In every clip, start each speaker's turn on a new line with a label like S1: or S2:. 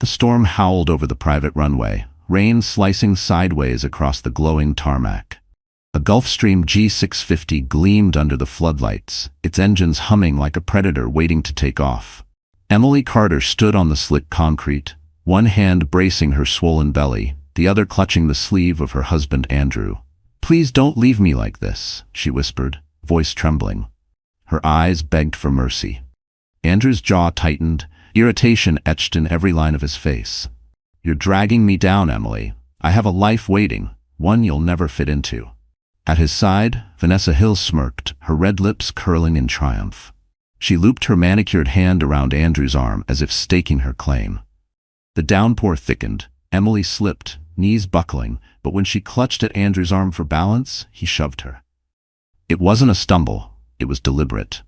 S1: The storm howled over the private runway, rain slicing sideways across the glowing tarmac. A Gulfstream G650 gleamed under the floodlights, its engines humming like a predator waiting to take off. Emily Carter stood on the slick concrete, one hand bracing her swollen belly, the other clutching the sleeve of her husband Andrew. "Please don't leave me like this," she whispered, voice trembling. Her eyes begged for mercy. Andrew's jaw tightened, irritation etched in every line of his face. "You're dragging me down, Emily. I have a life waiting, one you'll never fit into." At his side, Vanessa Hill smirked, her red lips curling in triumph. She looped her manicured hand around Andrew's arm as if staking her claim. The downpour thickened. Emily slipped, knees buckling, but when she clutched at Andrew's arm for balance, he shoved her. It wasn't a stumble, it was deliberate.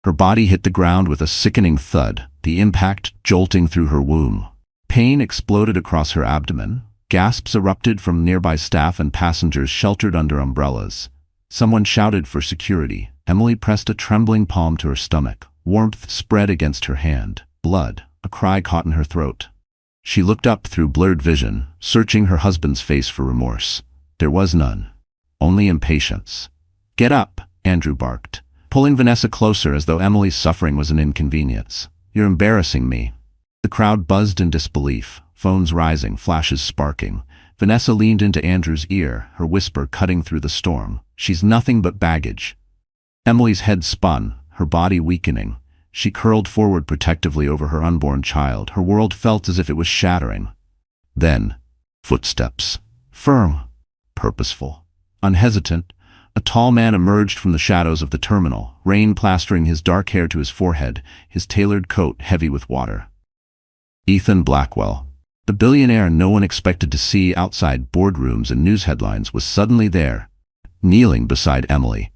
S1: Her body hit the ground with a sickening thud, the impact jolting through her womb. Pain exploded across her abdomen. Gasps erupted from nearby staff and passengers sheltered under umbrellas. Someone shouted for security. Emily pressed a trembling palm to her stomach. Warmth spread against her hand. Blood. A cry caught in her throat. She looked up through blurred vision, searching her husband's face for remorse. There was none. Only impatience. "Get up," Andrew barked, pulling Vanessa closer as though Emily's suffering was an inconvenience. "You're embarrassing me." The crowd buzzed in disbelief, phones rising, flashes sparking. Vanessa leaned into Andrew's ear, her whisper cutting through the storm. "She's nothing but baggage." Emily's head spun, her body weakening. She curled forward protectively over her unborn child. Her world felt as if it was shattering. Then, footsteps. Firm, purposeful, unhesitant. A tall man emerged from the shadows of the terminal, rain plastering his dark hair to his forehead, his tailored coat heavy with water. Ethan Blackwell, the billionaire no one expected to see outside boardrooms and news headlines, was suddenly there, kneeling beside Emily.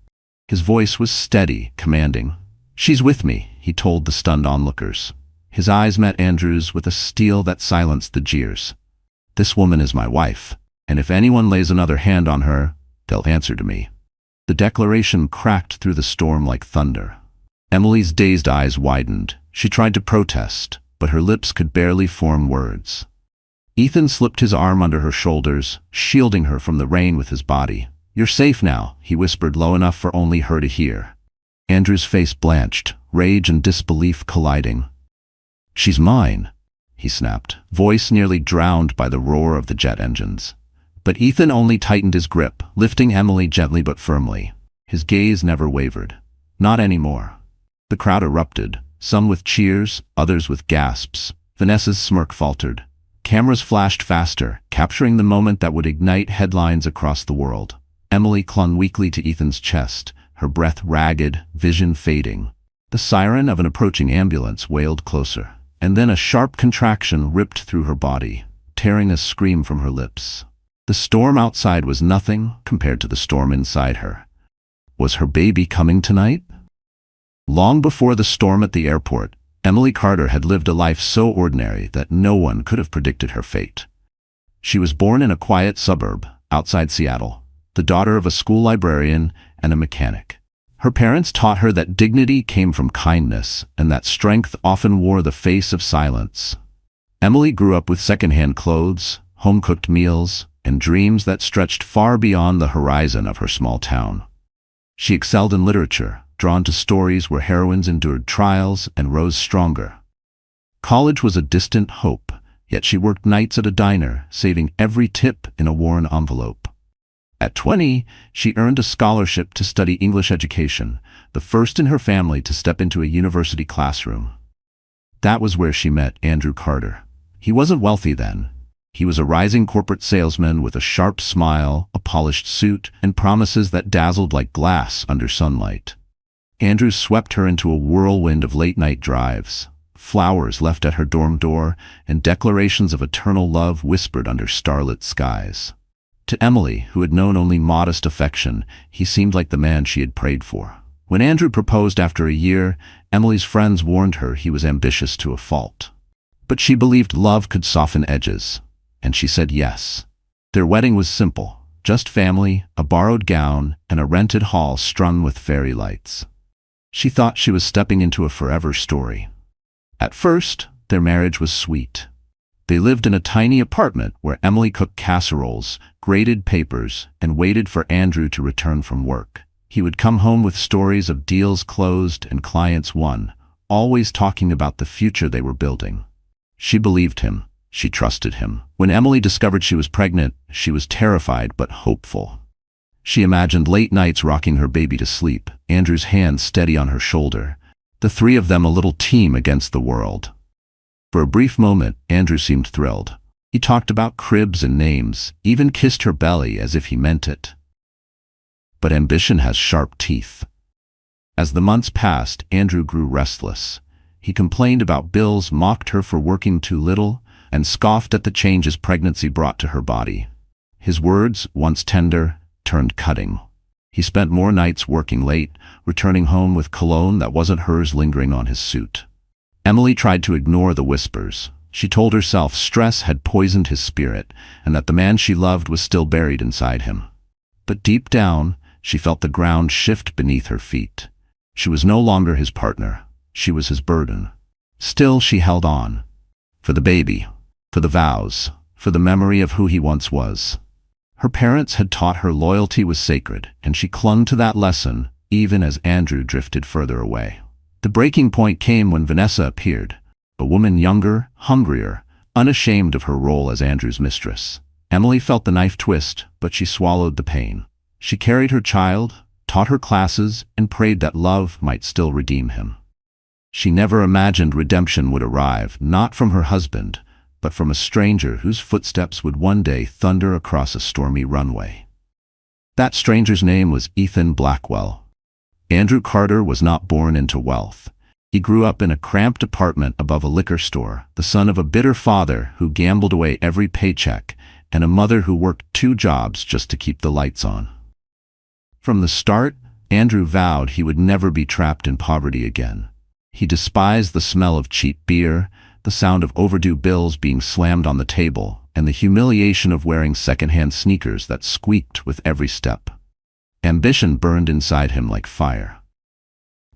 S1: His voice was steady, commanding. "She's with me," he told the stunned onlookers. His eyes met Andrew's with a steel that silenced the jeers. "This woman is my wife, and if anyone lays another hand on her, they'll answer to me." The declaration cracked through the storm like thunder. Emily's dazed eyes widened. She tried to protest, but her lips could barely form words. Ethan slipped his arm under her shoulders, shielding her from the rain with his body. "You're safe now," he whispered low enough for only her to hear. Andrew's face blanched, rage and disbelief colliding. "She's mine," he snapped, voice nearly drowned by the roar of the jet engines. But Ethan only tightened his grip, lifting Emily gently but firmly. His gaze never wavered. Not anymore. The crowd erupted, some with cheers, others with gasps. Vanessa's smirk faltered. Cameras flashed faster, capturing the moment that would ignite headlines across the world. Emily clung weakly to Ethan's chest, her breath ragged, vision fading. The siren of an approaching ambulance wailed closer, and then a sharp contraction ripped through her body, tearing a scream from her lips. The storm outside was nothing compared to the storm inside her. Was her baby coming tonight? Long before the storm at the airport, Emily Carter had lived a life so ordinary that no one could have predicted her fate. She was born in a quiet suburb outside Seattle, the daughter of a school librarian and a mechanic. Her parents taught her that dignity came from kindness and that strength often wore the face of silence. Emily grew up with secondhand clothes, home-cooked meals, and dreams that stretched far beyond the horizon of her small town. She excelled in literature, drawn to stories where heroines endured trials and rose stronger. College was a distant hope, yet she worked nights at a diner, saving every tip in a worn envelope. At 20, she earned a scholarship to study English education, the first in her family to step into a university classroom. That was where she met Andrew Carter. He wasn't wealthy then. He was a rising corporate salesman with a sharp smile, a polished suit, and promises that dazzled like glass under sunlight. Andrew swept her into a whirlwind of late-night drives, flowers left at her dorm door, and declarations of eternal love whispered under starlit skies. To Emily, who had known only modest affection, he seemed like the man she had prayed for. When Andrew proposed after a year, Emily's friends warned her he was ambitious to a fault. But she believed love could soften edges, and she said yes. Their wedding was simple, just family, a borrowed gown, and a rented hall strung with fairy lights. She thought she was stepping into a forever story. At first, their marriage was sweet. They lived in a tiny apartment where Emily cooked casseroles, graded papers, and waited for Andrew to return from work. He would come home with stories of deals closed and clients won, always talking about the future they were building. She believed him. She trusted him. When Emily discovered she was pregnant, she was terrified but hopeful. She imagined late nights rocking her baby to sleep, Andrew's hand steady on her shoulder, the three of them a little team against the world. For a brief moment, Andrew seemed thrilled. He talked about cribs and names, even kissed her belly as if he meant it. But ambition has sharp teeth. As the months passed, Andrew grew restless. He complained about bills, mocked her for working too little, and scoffed at the changes pregnancy brought to her body. His words, once tender, turned cutting. He spent more nights working late, returning home with cologne that wasn't hers lingering on his suit. Emily tried to ignore the whispers. She told herself stress had poisoned his spirit, and that the man she loved was still buried inside him. But deep down, she felt the ground shift beneath her feet. She was no longer his partner. She was his burden. Still, she held on. For the baby, for the vows, for the memory of who he once was. Her parents had taught her loyalty was sacred, and she clung to that lesson, even as Andrew drifted further away. The breaking point came when Vanessa appeared, a woman younger, hungrier, unashamed of her role as Andrew's mistress. Emily felt the knife twist, but she swallowed the pain. She carried her child, taught her classes, and prayed that love might still redeem him. She never imagined redemption would arrive, not from her husband, but from a stranger whose footsteps would one day thunder across a stormy runway. That stranger's name was Ethan Blackwell. Andrew Carter was not born into wealth. He grew up in a cramped apartment above a liquor store, the son of a bitter father who gambled away every paycheck, and a mother who worked 2 jobs just to keep the lights on. From the start, Andrew vowed he would never be trapped in poverty again. He despised the smell of cheap beer, the sound of overdue bills being slammed on the table, and the humiliation of wearing secondhand sneakers that squeaked with every step. Ambition burned inside him like fire.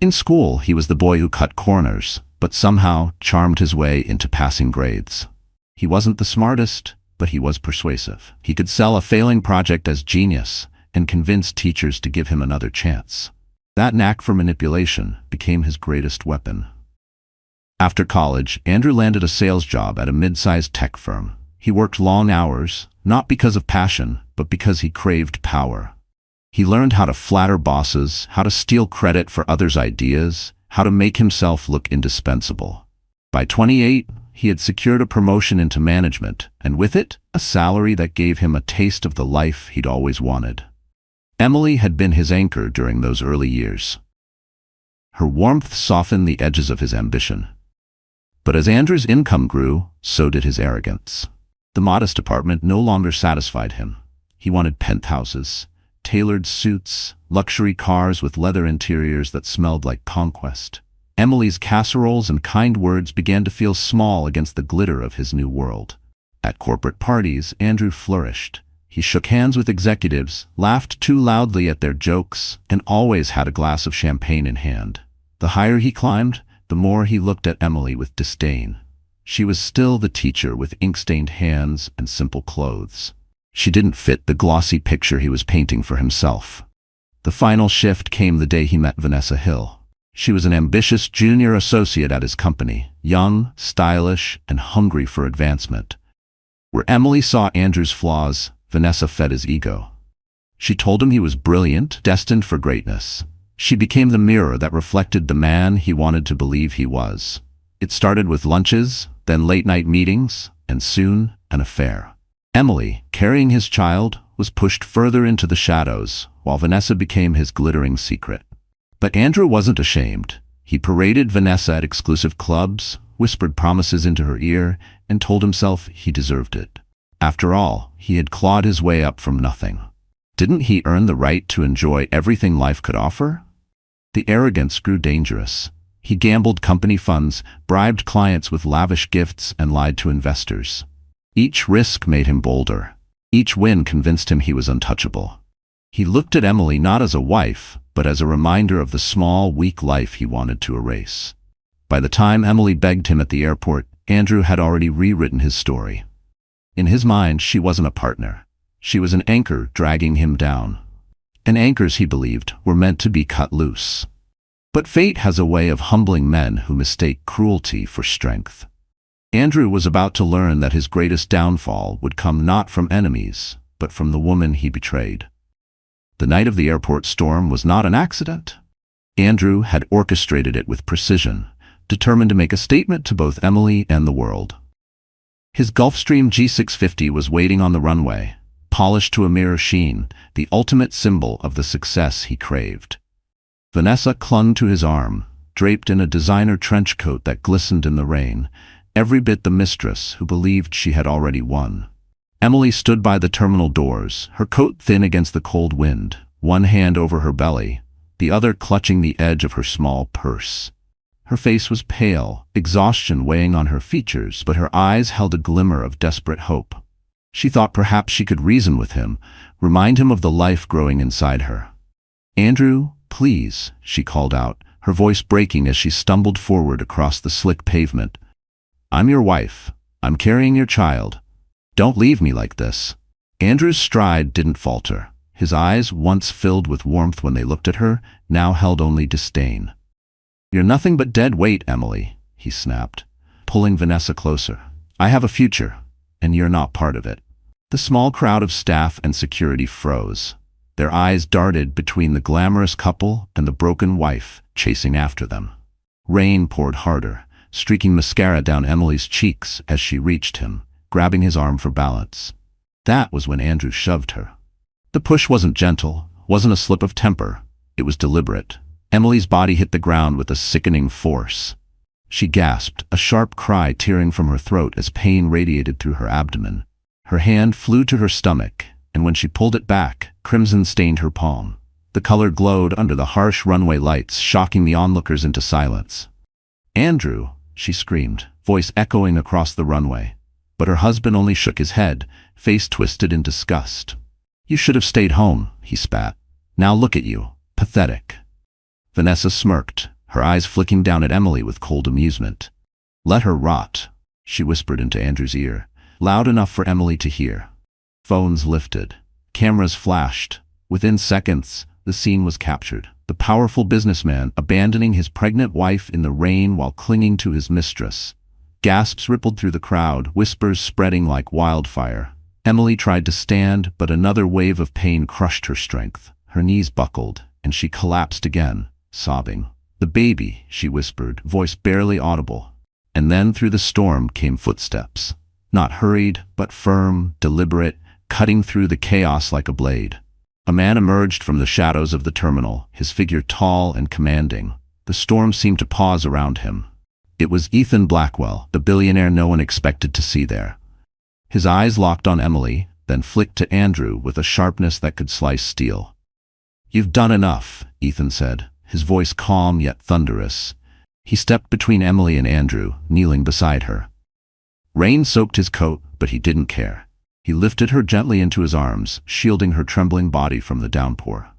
S1: In school, he was the boy who cut corners, but somehow charmed his way into passing grades. He wasn't the smartest, but he was persuasive. He could sell a failing project as genius and convince teachers to give him another chance. That knack for manipulation became his greatest weapon. After college, Andrew landed a sales job at a mid-sized tech firm. He worked long hours, not because of passion, but because he craved power. He learned how to flatter bosses, how to steal credit for others' ideas, how to make himself look indispensable. By 28, he had secured a promotion into management, and with it, a salary that gave him a taste of the life he'd always wanted. Emily had been his anchor during those early years. Her warmth softened the edges of his ambition. But as Andrew's income grew, so did his arrogance. The modest apartment no longer satisfied him. He wanted penthouses, tailored suits, luxury cars with leather interiors that smelled like conquest. Emily's casseroles and kind words began to feel small against the glitter of his new world. At corporate parties, Andrew flourished. He shook hands with executives, laughed too loudly at their jokes, and always had a glass of champagne in hand. The higher he climbed, the more he looked at Emily with disdain. She was still the teacher with ink-stained hands and simple clothes. She didn't fit the glossy picture he was painting for himself. The final shift came the day he met Vanessa Hill. She was an ambitious junior associate at his company, young, stylish, and hungry for advancement. Where Emily saw Andrew's flaws, Vanessa fed his ego. She told him he was brilliant, destined for greatness. She became the mirror that reflected the man he wanted to believe he was. It started with lunches, then late-night meetings, and soon an affair. Emily, carrying his child, was pushed further into the shadows, while Vanessa became his glittering secret. But Andrew wasn't ashamed. He paraded Vanessa at exclusive clubs, whispered promises into her ear, and told himself he deserved it. After all, he had clawed his way up from nothing. Didn't he earn the right to enjoy everything life could offer? The arrogance grew dangerous. He gambled company funds, bribed clients with lavish gifts, and lied to investors. Each risk made him bolder. Each win convinced him he was untouchable. He looked at Emily not as a wife, but as a reminder of the small, weak life he wanted to erase. By the time Emily begged him at the airport, Andrew had already rewritten his story. In his mind, she wasn't a partner. She was an anchor dragging him down. And anchors, he believed, were meant to be cut loose. But fate has a way of humbling men who mistake cruelty for strength. Andrew was about to learn that his greatest downfall would come not from enemies, but from the woman he betrayed. The night of the airport storm was not an accident. Andrew had orchestrated it with precision, determined to make a statement to both Emily and the world. His Gulfstream G650 was waiting on the runway, polished to a mirror sheen, the ultimate symbol of the success he craved. Vanessa clung to his arm, draped in a designer trench coat that glistened in the rain, every bit the mistress who believed she had already won. Emily stood by the terminal doors, her coat thin against the cold wind, one hand over her belly, the other clutching the edge of her small purse. Her face was pale, exhaustion weighing on her features, but her eyes held a glimmer of desperate hope. She thought perhaps she could reason with him, remind him of the life growing inside her. "Andrew, please," she called out, her voice breaking as she stumbled forward across the slick pavement. "I'm your wife. I'm carrying your child. Don't leave me like this." Andrew's stride didn't falter. His eyes, once filled with warmth when they looked at her, now held only disdain. "You're nothing but dead weight, Emily," he snapped, pulling Vanessa closer. "I have a future, and you're not part of it." The small crowd of staff and security froze. Their eyes darted between the glamorous couple and the broken wife chasing after them. Rain poured harder, streaking mascara down Emily's cheeks as she reached him, grabbing his arm for balance. That was when Andrew shoved her. The push wasn't gentle, wasn't a slip of temper. It was deliberate. Emily's body hit the ground with a sickening force. She gasped, a sharp cry tearing from her throat as pain radiated through her abdomen. Her hand flew to her stomach, and when she pulled it back, crimson stained her palm. The color glowed under the harsh runway lights, shocking the onlookers into silence. "Andrew," she screamed, voice echoing across the runway. But her husband only shook his head, face twisted in disgust. "You should have stayed home," he spat. "Now look at you, pathetic." Vanessa smirked, her eyes flicking down at Emily with cold amusement. "Let her rot," she whispered into Andrew's ear, loud enough for Emily to hear. Phones lifted. Cameras flashed. Within seconds, the scene was captured. The powerful businessman abandoning his pregnant wife in the rain while clinging to his mistress. Gasps rippled through the crowd, whispers spreading like wildfire. Emily tried to stand, but another wave of pain crushed her strength. Her knees buckled, and she collapsed again, sobbing. "The baby," she whispered, voice barely audible. And then through the storm came footsteps. Not hurried, but firm, deliberate, cutting through the chaos like a blade. A man emerged from the shadows of the terminal, his figure tall and commanding. The storm seemed to pause around him. It was Ethan Blackwell, the billionaire no one expected to see there. His eyes locked on Emily, then flicked to Andrew with a sharpness that could slice steel. "You've done enough," Ethan said, his voice calm yet thunderous. He stepped between Emily and Andrew, kneeling beside her. Rain soaked his coat, but he didn't care. He lifted her gently into his arms, shielding her trembling body from the downpour.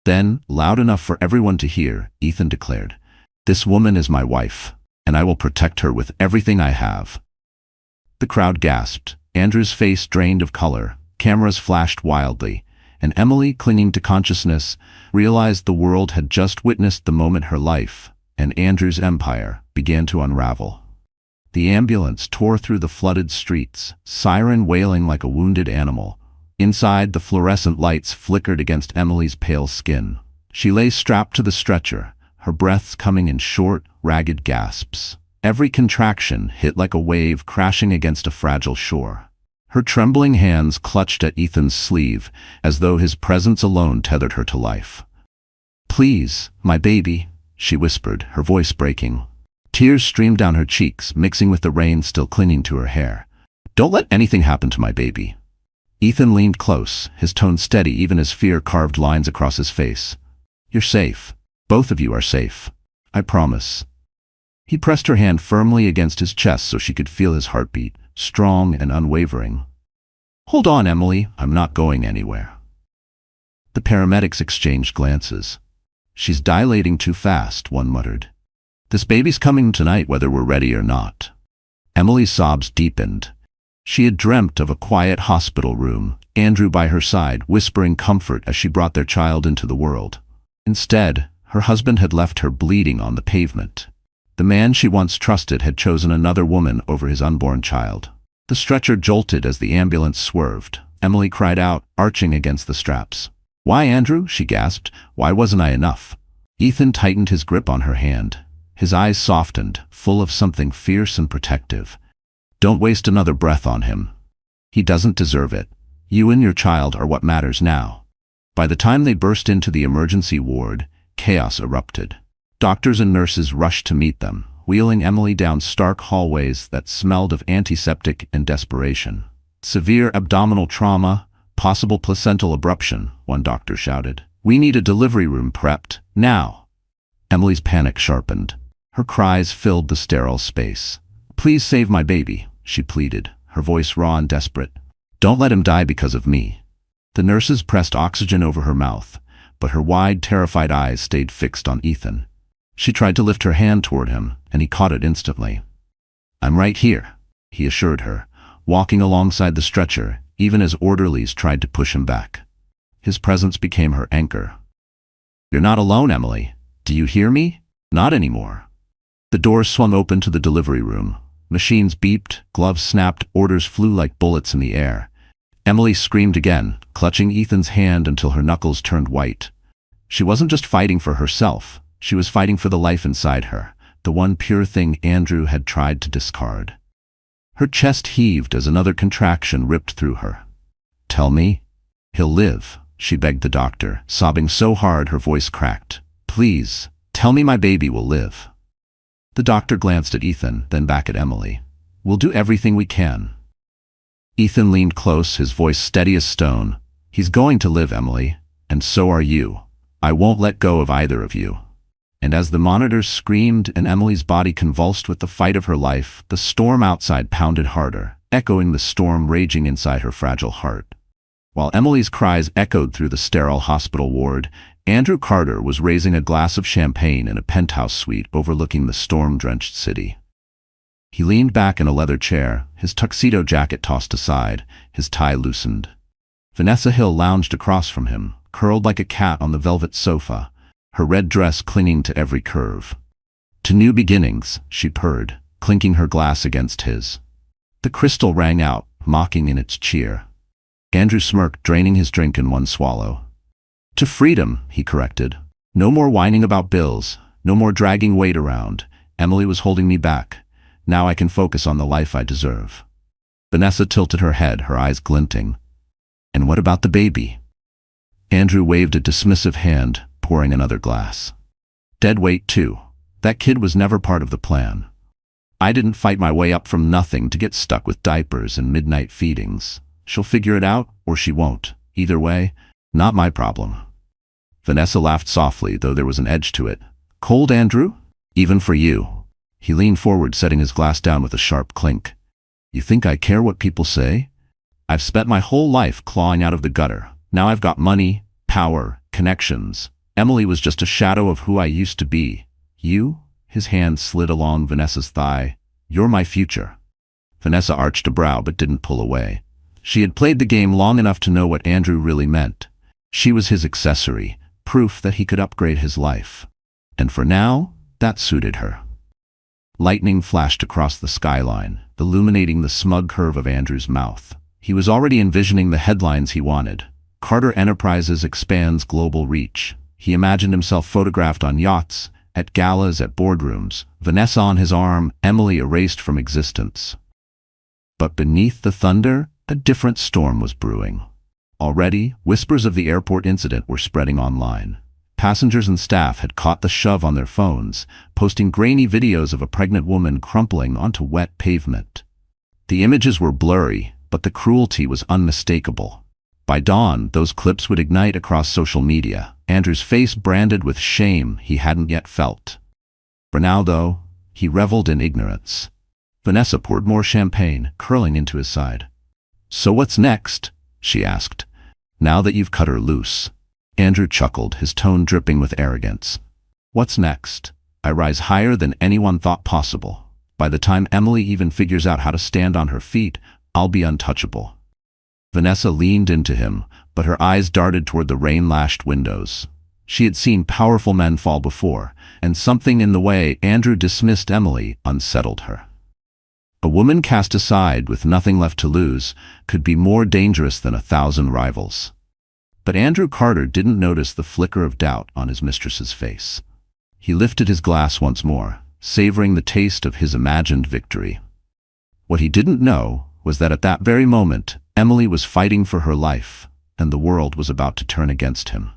S1: Then, loud enough for everyone to hear, Ethan declared, "This woman is my wife, and I will protect her with everything I have." The crowd gasped. Andrew's face drained of color. Cameras flashed wildly, and Emily, clinging to consciousness, realized the world had just witnessed the moment her life, and Andrew's empire, began to unravel. The ambulance tore through the flooded streets, siren wailing like a wounded animal. Inside, the fluorescent lights flickered against Emily's pale skin. She lay strapped to the stretcher, her breaths coming in short, ragged gasps. Every contraction hit like a wave crashing against a fragile shore. Her trembling hands clutched at Ethan's sleeve, as though his presence alone tethered her to life. "Please, my baby," she whispered, her voice breaking. Tears streamed down her cheeks, mixing with the rain still clinging to her hair. "Don't let anything happen to my baby." Ethan leaned close, his tone steady even as fear carved lines across his face. "You're safe. Both of you are safe. I promise." He pressed her hand firmly against his chest so she could feel his heartbeat, strong and unwavering. "Hold on, Emily. I'm not going anywhere." The paramedics exchanged glances. "She's dilating too fast," one muttered. "This baby's coming tonight whether we're ready or not." Emily's sobs deepened. She had dreamt of a quiet hospital room, Andrew by her side, whispering comfort as she brought their child into the world. Instead, her husband had left her bleeding on the pavement. The man she once trusted had chosen another woman over his unborn child. The stretcher jolted as the ambulance swerved. Emily cried out, arching against the straps. "Why, Andrew?" she gasped. "Why wasn't I enough?" Ethan tightened his grip on her hand. His eyes softened, full of something fierce and protective. "Don't waste another breath on him. He doesn't deserve it. You and your child are what matters now." By the time they burst into the emergency ward, chaos erupted. Doctors and nurses rushed to meet them, wheeling Emily down stark hallways that smelled of antiseptic and desperation. "Severe abdominal trauma, possible placental abruption," one doctor shouted. "We need a delivery room prepped, now." Emily's panic sharpened. Her cries filled the sterile space. "Please save my baby," she pleaded, her voice raw and desperate. "Don't let him die because of me." The nurses pressed oxygen over her mouth, but her wide, terrified eyes stayed fixed on Ethan. She tried to lift her hand toward him, and he caught it instantly. "I'm right here," he assured her, walking alongside the stretcher, even as orderlies tried to push him back. His presence became her anchor. "You're not alone, Emily. Do you hear me? Not anymore." The doors swung open to the delivery room. Machines beeped, gloves snapped, orders flew like bullets in the air. Emily screamed again, clutching Ethan's hand until her knuckles turned white. She wasn't just fighting for herself. She was fighting for the life inside her, the one pure thing Andrew had tried to discard. Her chest heaved as another contraction ripped through her. "Tell me, he'll live," she begged the doctor, sobbing so hard her voice cracked. "Please, tell me my baby will live." The doctor glanced at Ethan, then back at Emily. "We'll do everything we can." Ethan leaned close, his voice steady as stone. "He's going to live, Emily, and so are you. I won't let go of either of you." And as the monitors screamed and Emily's body convulsed with the fight of her life, the storm outside pounded harder, echoing the storm raging inside her fragile heart. While Emily's cries echoed through the sterile hospital ward, Andrew Carter was raising a glass of champagne in a penthouse suite overlooking the storm-drenched city. He leaned back in a leather chair, his tuxedo jacket tossed aside, his tie loosened. Vanessa Hill lounged across from him, curled like a cat on the velvet sofa, her red dress clinging to every curve. "To new beginnings," she purred, clinking her glass against his. The crystal rang out, mocking in its cheer. Andrew smirked, draining his drink in one swallow. "To freedom," he corrected. "No more whining about bills, no more dragging weight around. Emily was holding me back. Now I can focus on the life I deserve." Vanessa tilted her head, her eyes glinting. "And what about the baby?" Andrew waved a dismissive hand, pouring another glass. "Dead weight too. That kid was never part of the plan. I didn't fight my way up from nothing to get stuck with diapers and midnight feedings. She'll figure it out, or she won't. Either way, not my problem." Vanessa laughed softly, though there was an edge to it. "Cold, Andrew? Even for you." He leaned forward, setting his glass down with a sharp clink. "You think I care what people say? I've spent my whole life clawing out of the gutter. Now I've got money, power, connections. Emily was just a shadow of who I used to be. You?" His hand slid along Vanessa's thigh. "You're my future." Vanessa arched a brow but didn't pull away. She had played the game long enough to know what Andrew really meant. She was his accessory, proof that he could upgrade his life. And for now, that suited her. Lightning flashed across the skyline, illuminating the smug curve of Andrew's mouth. He was already envisioning the headlines he wanted. Carter Enterprises expands global reach. He imagined himself photographed on yachts, at galas, at boardrooms, Vanessa on his arm, Emily erased from existence. But beneath the thunder, a different storm was brewing. Already, whispers of the airport incident were spreading online. Passengers and staff had caught the shove on their phones, posting grainy videos of a pregnant woman crumpling onto wet pavement. The images were blurry, but the cruelty was unmistakable. By dawn, those clips would ignite across social media, Andrew's face branded with shame he hadn't yet felt. For now, though, he reveled in ignorance. Vanessa poured more champagne, curling into his side. "So what's next?" she asked. "Now that you've cut her loose." Andrew chuckled, his tone dripping with arrogance. "What's next? I rise higher than anyone thought possible. By the time Emily even figures out how to stand on her feet, I'll be untouchable." Vanessa leaned into him, but her eyes darted toward the rain-lashed windows. She had seen powerful men fall before, and something in the way Andrew dismissed Emily unsettled her. A woman cast aside with nothing left to lose could be more dangerous than 1,000 rivals. But Andrew Carter didn't notice the flicker of doubt on his mistress's face. He lifted his glass once more, savoring the taste of his imagined victory. What he didn't know was that at that very moment, Emily was fighting for her life, and the world was about to turn against him.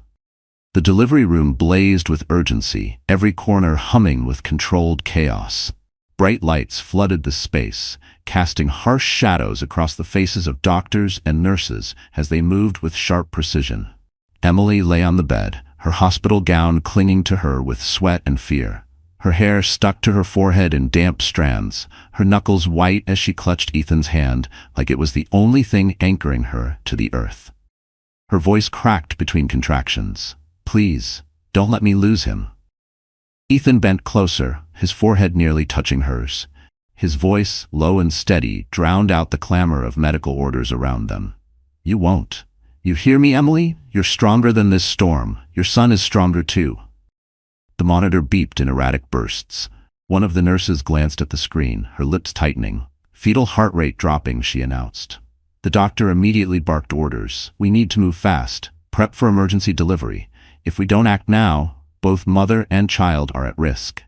S1: The delivery room blazed with urgency, every corner humming with controlled chaos. Bright lights flooded the space, casting harsh shadows across the faces of doctors and nurses as they moved with sharp precision. Emily lay on the bed, her hospital gown clinging to her with sweat and fear. Her hair stuck to her forehead in damp strands, her knuckles white as she clutched Ethan's hand like it was the only thing anchoring her to the earth. Her voice cracked between contractions. "Please, don't let me lose him." Ethan bent closer, his forehead nearly touching hers. His voice, low and steady, drowned out the clamor of medical orders around them. "You won't. You hear me, Emily? You're stronger than this storm. Your son is stronger too." The monitor beeped in erratic bursts. One of the nurses glanced at the screen, her lips tightening. "Fetal heart rate dropping," she announced. The doctor immediately barked orders. "We need to move fast. Prep for emergency delivery. If we don't act now, both mother and child are at risk."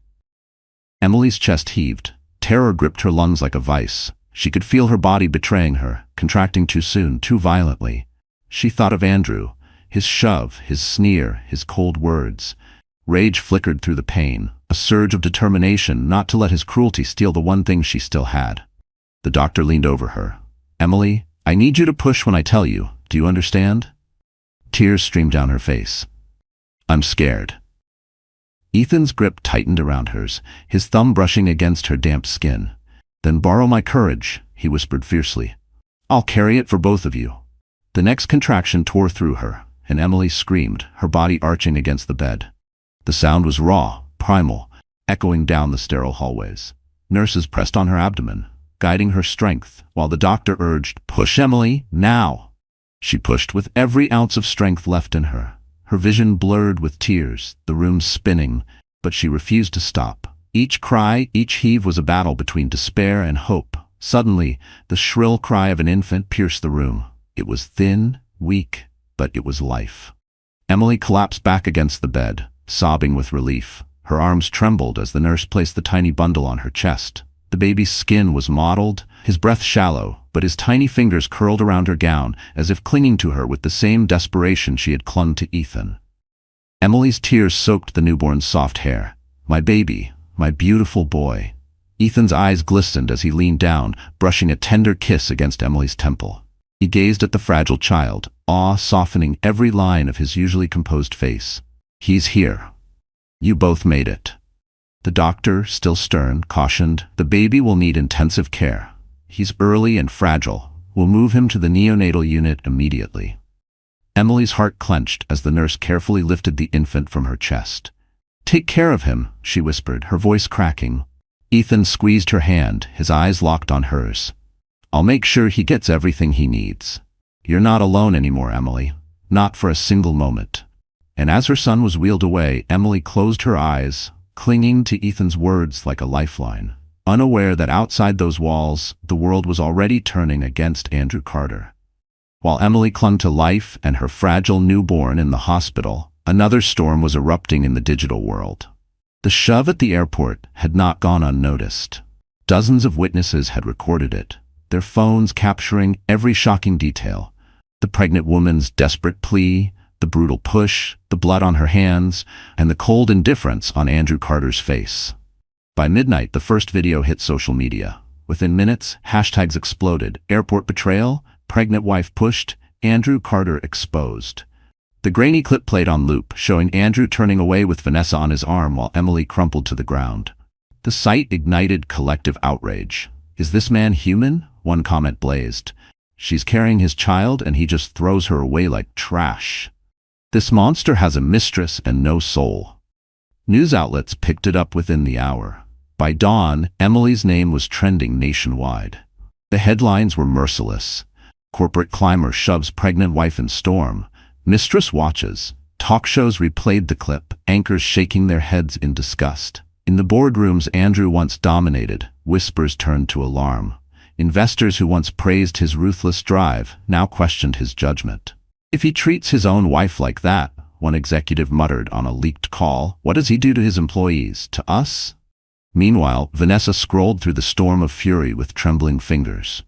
S1: Emily's chest heaved. Terror gripped her lungs like a vice. She could feel her body betraying her, contracting too soon, too violently. She thought of Andrew, his shove, his sneer, his cold words. Rage flickered through the pain, a surge of determination not to let his cruelty steal the one thing she still had. The doctor leaned over her. "Emily, I need you to push when I tell you. Do you understand?" Tears streamed down her face. "I'm scared." Ethan's grip tightened around hers, his thumb brushing against her damp skin. "Then borrow my courage," he whispered fiercely. "I'll carry it for both of you." The next contraction tore through her, and Emily screamed, her body arching against the bed. The sound was raw, primal, echoing down the sterile hallways. Nurses pressed on her abdomen, guiding her strength, while the doctor urged, "Push, Emily, now!" She pushed with every ounce of strength left in her. Her vision blurred with tears, the room spinning, but she refused to stop. Each cry, each heave was a battle between despair and hope. Suddenly, the shrill cry of an infant pierced the room. It was thin, weak, but it was life. Emily collapsed back against the bed, sobbing with relief. Her arms trembled as the nurse placed the tiny bundle on her chest. The baby's skin was mottled, his breath shallow, but his tiny fingers curled around her gown as if clinging to her with the same desperation she had clung to Ethan. Emily's tears soaked the newborn's soft hair. "My baby, my beautiful boy." Ethan's eyes glistened as he leaned down, brushing a tender kiss against Emily's temple. He gazed at the fragile child, awe softening every line of his usually composed face. "He's here. You both made it." The doctor, still stern, cautioned, "The baby will need intensive care. He's early and fragile. We'll move him to the neonatal unit immediately." Emily's heart clenched as the nurse carefully lifted the infant from her chest. "Take care of him," she whispered, her voice cracking. Ethan squeezed her hand, his eyes locked on hers. "I'll make sure he gets everything he needs. You're not alone anymore, Emily. Not for a single moment." And as her son was wheeled away, Emily closed her eyes, clinging to Ethan's words like a lifeline, unaware that outside those walls, the world was already turning against Andrew Carter. While Emily clung to life and her fragile newborn in the hospital, another storm was erupting in the digital world. The shove at the airport had not gone unnoticed. Dozens of witnesses had recorded it, their phones capturing every shocking detail. The pregnant woman's desperate plea, the brutal push, the blood on her hands, and the cold indifference on Andrew Carter's face. By midnight, the first video hit social media. Within minutes, hashtags exploded: airport betrayal, pregnant wife pushed, Andrew Carter exposed. The grainy clip played on loop, showing Andrew turning away with Vanessa on his arm while Emily crumpled to the ground. The sight ignited collective outrage. "Is this man human?" one comment blazed. "She's carrying his child and he just throws her away like trash. This monster has a mistress and no soul." News outlets picked it up within the hour. By dawn, Emily's name was trending nationwide. The headlines were merciless. Corporate climber shoves pregnant wife in storm. Mistress watches. Talk shows replayed the clip, anchors shaking their heads in disgust. In the boardrooms Andrew once dominated, whispers turned to alarm. Investors who once praised his ruthless drive now questioned his judgment. If he treats his own wife like that, one executive muttered on a leaked call, what does he do to his employees, to us? Meanwhile, Vanessa scrolled through the storm of fury with trembling fingers.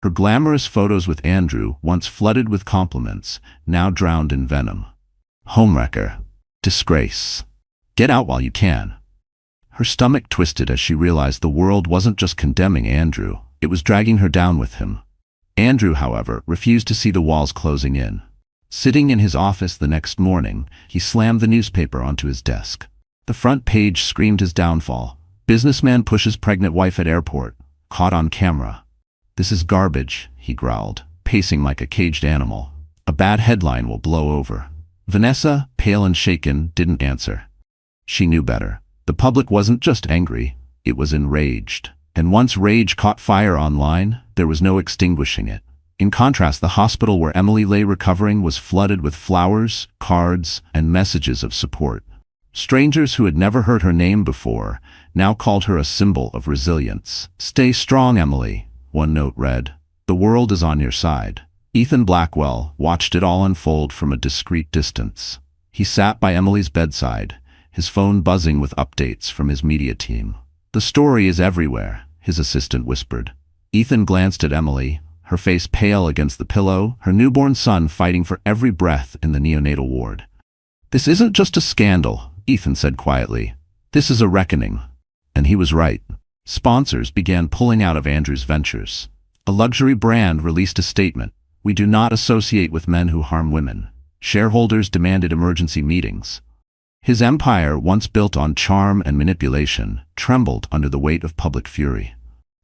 S1: Her glamorous photos with Andrew, once flooded with compliments, now drowned in venom. Homewrecker. Disgrace. Get out while you can. Her stomach twisted as she realized the world wasn't just condemning Andrew, it was dragging her down with him. Andrew, however, refused to see the walls closing in. Sitting in his office the next morning, he slammed the newspaper onto his desk. The front page screamed his downfall. Businessman pushes pregnant wife at airport, caught on camera. This is garbage, he growled, pacing like a caged animal. A bad headline will blow over. Vanessa, pale and shaken, didn't answer. She knew better. The public wasn't just angry, it was enraged. And once rage caught fire online, there was no extinguishing it. In contrast, the hospital where Emily lay recovering was flooded with flowers, cards, and messages of support. Strangers who had never heard her name before now called her a symbol of resilience. "Stay strong, Emily," one note read. "The world is on your side." Ethan Blackwell watched it all unfold from a discreet distance. He sat by Emily's bedside, his phone buzzing with updates from his media team. "The story is everywhere," his assistant whispered. Ethan glanced at Emily, her face pale against the pillow, her newborn son fighting for every breath in the neonatal ward. "This isn't just a scandal," Ethan said quietly. "This is a reckoning." And he was right. Sponsors began pulling out of Andrew's ventures. A luxury brand released a statement, "We do not associate with men who harm women." Shareholders demanded emergency meetings. His empire, once built on charm and manipulation, trembled under the weight of public fury.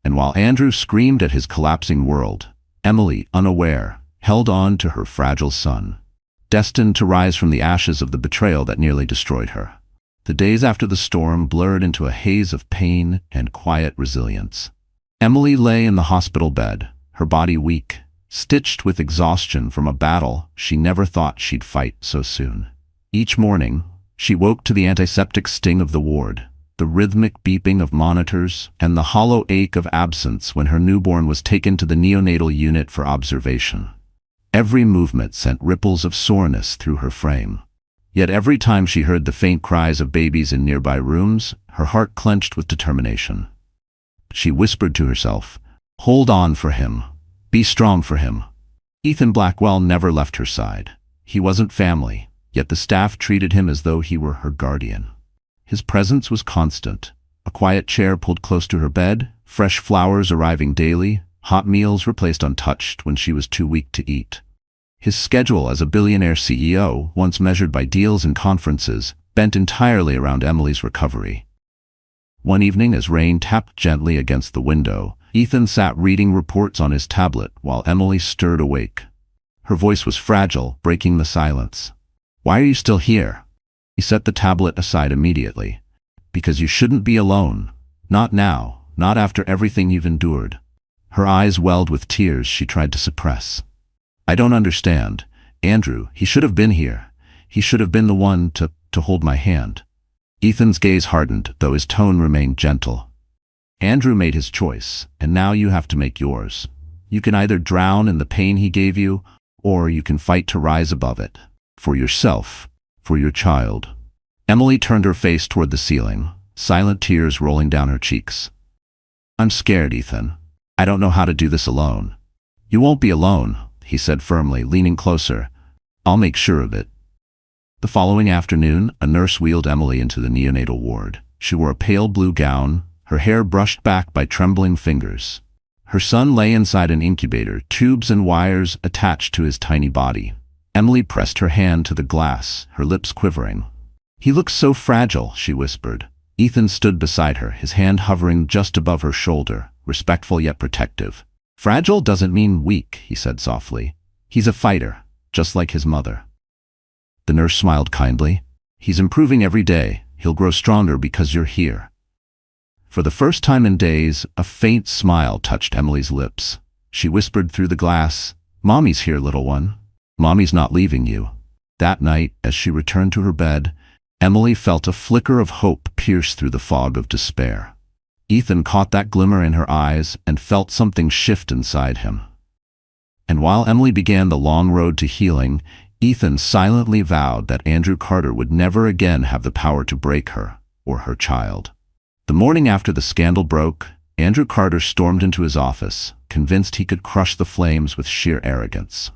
S1: And while Andrew screamed at his collapsing world, Emily, unaware, held on to her fragile son, destined to rise from the ashes of the betrayal that nearly destroyed her. The days after the storm blurred into a haze of pain and quiet resilience. Emily lay in the hospital bed, her body weak, stitched with exhaustion from a battle she never thought she'd fight so soon. Each morning, she woke to the antiseptic sting of the ward, the rhythmic beeping of monitors, and the hollow ache of absence when her newborn was taken to the neonatal unit for observation. Every movement sent ripples of soreness through her frame. Yet every time she heard the faint cries of babies in nearby rooms, her heart clenched with determination. She whispered to herself, "Hold on for him. Be strong for him." Ethan Blackwell never left her side. He wasn't family, yet the staff treated him as though he were her guardian. His presence was constant. A quiet chair pulled close to her bed, fresh flowers arriving daily, hot meals replaced untouched when she was too weak to eat. His schedule as a billionaire CEO, once measured by deals and conferences, bent entirely around Emily's recovery. One evening, as rain tapped gently against the window, Ethan sat reading reports on his tablet while Emily stirred awake. Her voice was fragile, breaking the silence. "Why are you still here?" He set the tablet aside immediately. "Because you shouldn't be alone. Not now, not after everything you've endured." Her eyes welled with tears she tried to suppress. "I don't understand. Andrew, he should have been here. He should have been the one to hold my hand." Ethan's gaze hardened, though his tone remained gentle. "Andrew made his choice, and now you have to make yours. You can either drown in the pain he gave you, or you can fight to rise above it. For yourself, for your child." Emily turned her face toward the ceiling, silent tears rolling down her cheeks. "I'm scared, Ethan. I don't know how to do this alone." "You won't be alone," he said firmly, leaning closer. "I'll make sure of it." The following afternoon, a nurse wheeled Emily into the neonatal ward. She wore a pale blue gown, her hair brushed back by trembling fingers. Her son lay inside an incubator, tubes and wires attached to his tiny body. Emily pressed her hand to the glass, her lips quivering. "He looks so fragile," she whispered. Ethan stood beside her, his hand hovering just above her shoulder, respectful yet protective. "Fragile doesn't mean weak," he said softly. "He's a fighter, just like his mother." The nurse smiled kindly. "He's improving every day. He'll grow stronger because you're here." For the first time in days, a faint smile touched Emily's lips. She whispered through the glass, "Mommy's here, little one. Mommy's not leaving you." That night, as she returned to her bed, Emily felt a flicker of hope pierce through the fog of despair. Ethan caught that glimmer in her eyes and felt something shift inside him. And while Emily began the long road to healing, Ethan silently vowed that Andrew Carter would never again have the power to break her or her child. The morning after the scandal broke, Andrew Carter stormed into his office, convinced he could crush the flames with sheer arrogance.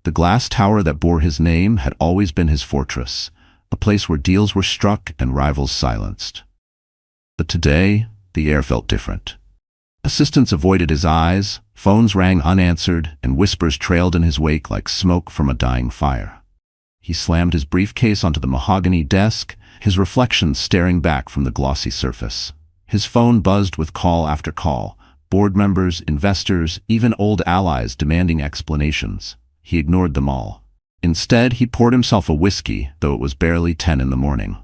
S1: The glass tower that bore his name had always been his fortress, a place where deals were struck and rivals silenced. But today, the air felt different. Assistants avoided his eyes, phones rang unanswered, and whispers trailed in his wake like smoke from a dying fire. He slammed his briefcase onto the mahogany desk, his reflection staring back from the glossy surface. His phone buzzed with call after call, board members, investors, even old allies demanding explanations. He ignored them all. Instead, he poured himself a whiskey, though it was barely 10 in the morning.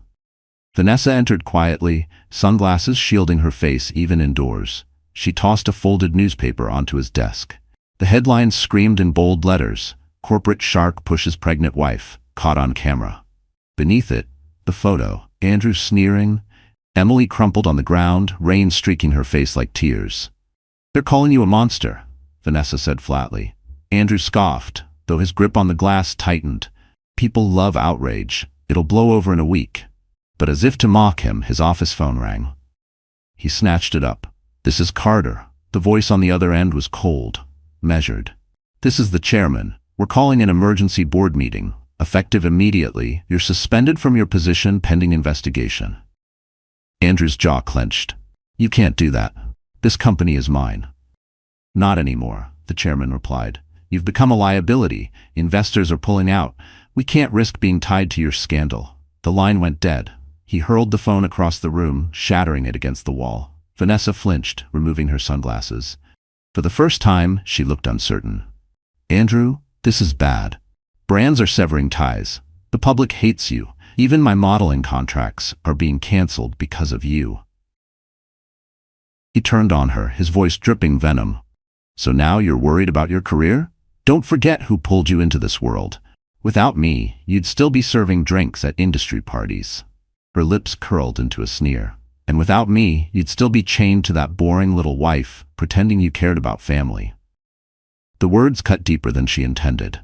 S1: Vanessa entered quietly, sunglasses shielding her face even indoors. She tossed a folded newspaper onto his desk. The headlines screamed in bold letters, "Corporate Shark Pushes Pregnant Wife, Caught on Camera." Beneath it, the photo, Andrew sneering, Emily crumpled on the ground, rain streaking her face like tears. "They're calling you a monster," Vanessa said flatly. Andrew scoffed, though his grip on the glass tightened. "People love outrage. It'll blow over in a week." But as if to mock him, his office phone rang. He snatched it up. "This is Carter." The voice on the other end was cold, measured. "This is the chairman. We're calling an emergency board meeting. Effective immediately. You're suspended from your position pending investigation." Andrew's jaw clenched. "You can't do that. This company is mine." "Not anymore," the chairman replied. "You've become a liability. Investors are pulling out. We can't risk being tied to your scandal." The line went dead. He hurled the phone across the room, shattering it against the wall. Vanessa flinched, removing her sunglasses. For the first time, she looked uncertain. "Andrew, this is bad. Brands are severing ties. The public hates you. Even my modeling contracts are being canceled because of you." He turned on her, his voice dripping venom. "So now you're worried about your career? Don't forget who pulled you into this world. Without me, you'd still be serving drinks at industry parties." Her lips curled into a sneer. "And without me, you'd still be chained to that boring little wife, pretending you cared about family." The words cut deeper than she intended.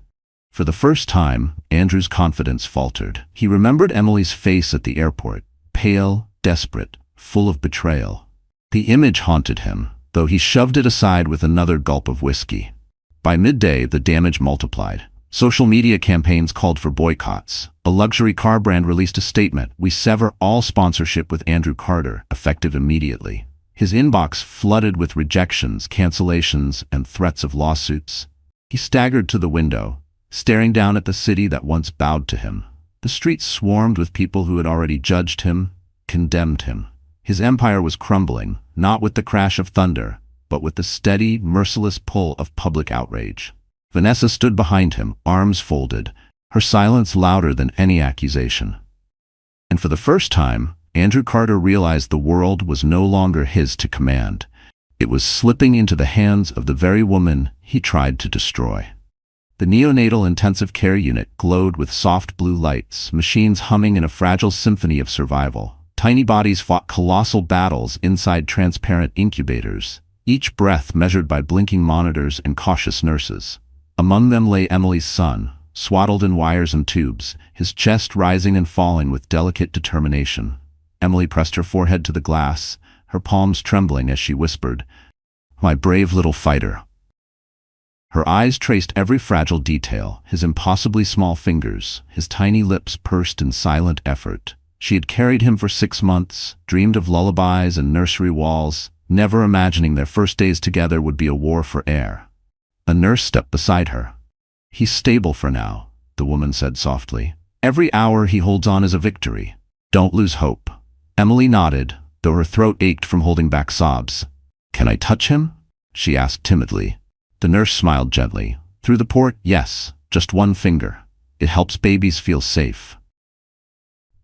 S1: For the first time, Andrew's confidence faltered. He remembered Emily's face at the airport, pale, desperate, full of betrayal. The image haunted him, though he shoved it aside with another gulp of whiskey. By midday, the damage multiplied. Social media campaigns called for boycotts. A luxury car brand released a statement, "We sever all sponsorship with Andrew Carter, effective immediately." His inbox flooded with rejections, cancellations, and threats of lawsuits. He staggered to the window, staring down at the city that once bowed to him. The streets swarmed with people who had already judged him, condemned him. His empire was crumbling, not with the crash of thunder, but with the steady, merciless pull of public outrage. Vanessa stood behind him, arms folded, her silence louder than any accusation. And for the first time, Andrew Carter realized the world was no longer his to command. It was slipping into the hands of the very woman he tried to destroy. The neonatal intensive care unit glowed with soft blue lights, machines humming in a fragile symphony of survival. Tiny bodies fought colossal battles inside transparent incubators, each breath measured by blinking monitors and cautious nurses. Among them lay Emily's son, swaddled in wires and tubes, his chest rising and falling with delicate determination. Emily pressed her forehead to the glass, her palms trembling as she whispered, "My brave little fighter." Her eyes traced every fragile detail, his impossibly small fingers, his tiny lips pursed in silent effort. She had carried him for 6 months, dreamed of lullabies and nursery walls, never imagining their first days together would be a war for air. A nurse stepped beside her. "He's stable for now," the woman said softly. "Every hour he holds on is a victory. Don't lose hope." Emily nodded, though her throat ached from holding back sobs. "Can I touch him?" she asked timidly. The nurse smiled gently. "Through the port, yes, just one finger. It helps babies feel safe."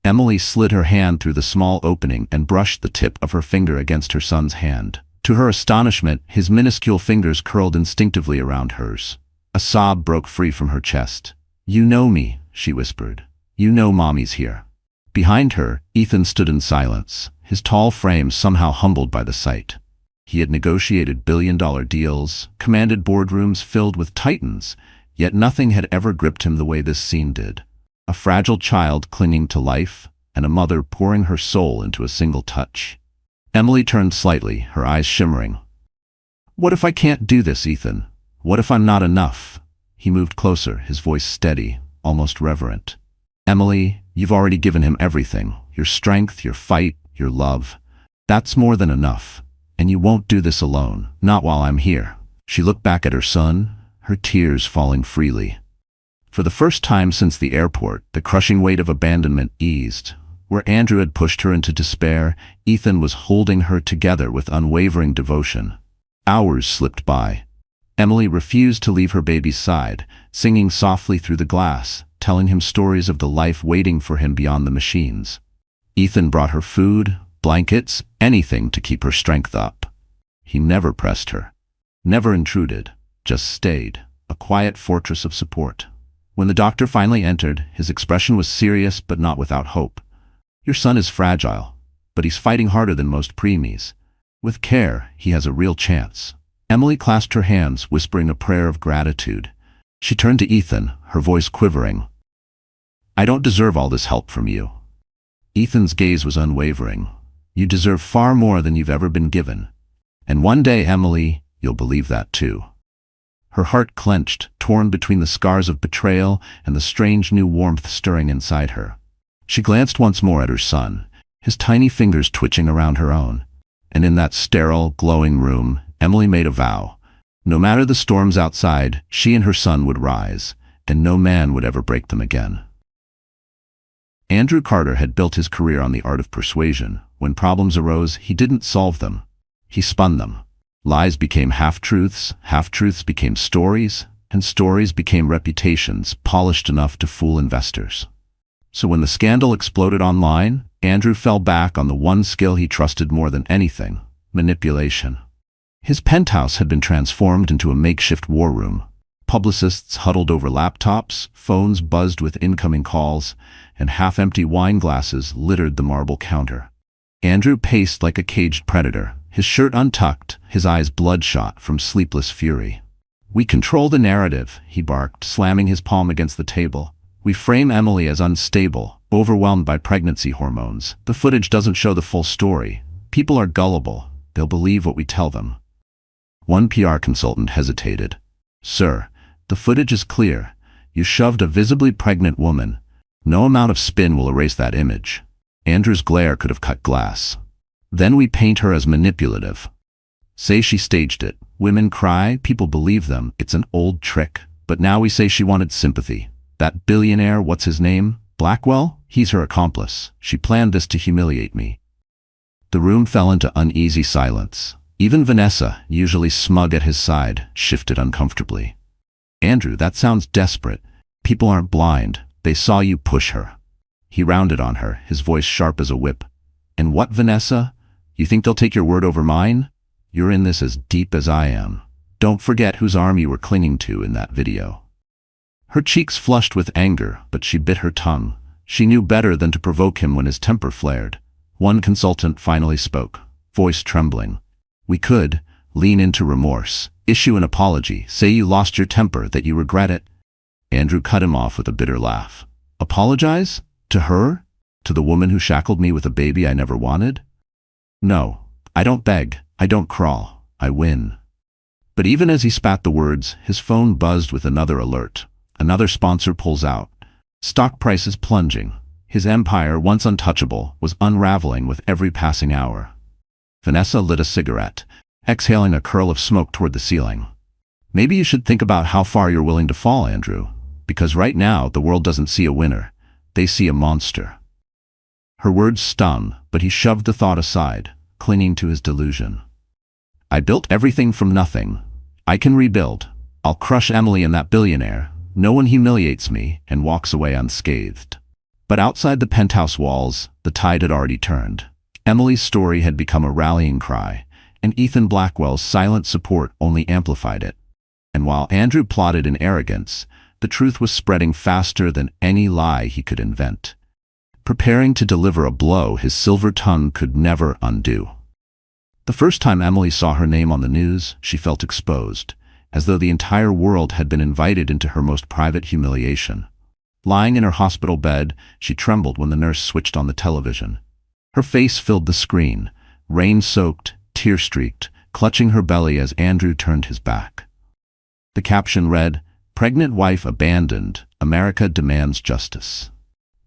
S1: Emily slid her hand through the small opening and brushed the tip of her finger against her son's hand. To her astonishment, his minuscule fingers curled instinctively around hers. A sob broke free from her chest. "You know me," she whispered. "You know Mommy's here." Behind her, Ethan stood in silence, his tall frame somehow humbled by the sight. He had negotiated billion-dollar deals, commanded boardrooms filled with titans, yet nothing had ever gripped him the way this scene did. A fragile child clinging to life, and a mother pouring her soul into a single touch. Emily turned slightly, her eyes shimmering. "What if I can't do this, Ethan? What if I'm not enough?" He moved closer, his voice steady, almost reverent. "Emily, you've already given him everything. Your strength, your fight, your love. That's more than enough. And you won't do this alone, not while I'm here." She looked back at her son, her tears falling freely. For the first time since the airport, the crushing weight of abandonment eased. Where Andrew had pushed her into despair, Ethan was holding her together with unwavering devotion. Hours slipped by. Emily refused to leave her baby's side, singing softly through the glass, telling him stories of the life waiting for him beyond the machines. Ethan brought her food, blankets, anything to keep her strength up. He never pressed her, never intruded, just stayed, a quiet fortress of support. When the doctor finally entered, his expression was serious but not without hope. "Your son is fragile, but he's fighting harder than most preemies. With care, he has a real chance." Emily clasped her hands, whispering a prayer of gratitude. She turned to Ethan, her voice quivering. "I don't deserve all this help from you." Ethan's gaze was unwavering. "You deserve far more than you've ever been given. And one day, Emily, you'll believe that too." Her heart clenched, torn between the scars of betrayal and the strange new warmth stirring inside her. She glanced once more at her son, his tiny fingers twitching around her own. And in that sterile, glowing room, Emily made a vow. No matter the storms outside, she and her son would rise, and no man would ever break them again. Andrew Carter had built his career on the art of persuasion. When problems arose, he didn't solve them. He spun them. Lies became half-truths became stories, and stories became reputations polished enough to fool investors. So when the scandal exploded online, Andrew fell back on the one skill he trusted more than anything: manipulation. His penthouse had been transformed into a makeshift war room. Publicists huddled over laptops, phones buzzed with incoming calls, and half-empty wine glasses littered the marble counter. Andrew paced like a caged predator, his shirt untucked, his eyes bloodshot from sleepless fury. "We control the narrative," he barked, slamming his palm against the table. "We frame Emily as unstable, overwhelmed by pregnancy hormones. The footage doesn't show the full story. People are gullible. They'll believe what we tell them." One PR consultant hesitated. "Sir, the footage is clear. You shoved a visibly pregnant woman. No amount of spin will erase that image." Andrew's glare could have cut glass. "Then we paint her as manipulative. Say she staged it. Women cry, people believe them. It's an old trick. But now we say she wanted sympathy. That billionaire, what's his name? Blackwell? He's her accomplice. She planned this to humiliate me." The room fell into uneasy silence. Even Vanessa, usually smug at his side, shifted uncomfortably. "Andrew, that sounds desperate. People aren't blind. They saw you push her." He rounded on her, his voice sharp as a whip. "And what, Vanessa? You think they'll take your word over mine? You're in this as deep as I am. Don't forget whose arm you were clinging to in that video." Her cheeks flushed with anger, but she bit her tongue. She knew better than to provoke him when his temper flared. One consultant finally spoke, voice trembling. "We could lean into remorse, issue an apology, say you lost your temper, that you regret it." Andrew cut him off with a bitter laugh. "Apologize? To her? To the woman who shackled me with a baby I never wanted? No, I don't beg, I don't crawl, I win." But even as he spat the words, his phone buzzed with another alert. Another sponsor pulls out. Stock prices plunging. His empire, once untouchable, was unraveling with every passing hour. Vanessa lit a cigarette, exhaling a curl of smoke toward the ceiling. "Maybe you should think about how far you're willing to fall, Andrew. Because right now, the world doesn't see a winner. They see a monster." Her words stung, but he shoved the thought aside, clinging to his delusion. "I built everything from nothing. I can rebuild. I'll crush Emily and that billionaire. No one humiliates me and walks away unscathed." But outside the penthouse walls, the tide had already turned. Emily's story had become a rallying cry, and Ethan Blackwell's silent support only amplified it. And while Andrew plotted in arrogance, the truth was spreading faster than any lie he could invent, preparing to deliver a blow his silver tongue could never undo. The first time Emily saw her name on the news, she felt exposed, as though the entire world had been invited into her most private humiliation. Lying in her hospital bed, she trembled when the nurse switched on the television. Her face filled the screen, rain-soaked, tear-streaked, clutching her belly as Andrew turned his back. The caption read, "Pregnant wife abandoned, America demands justice."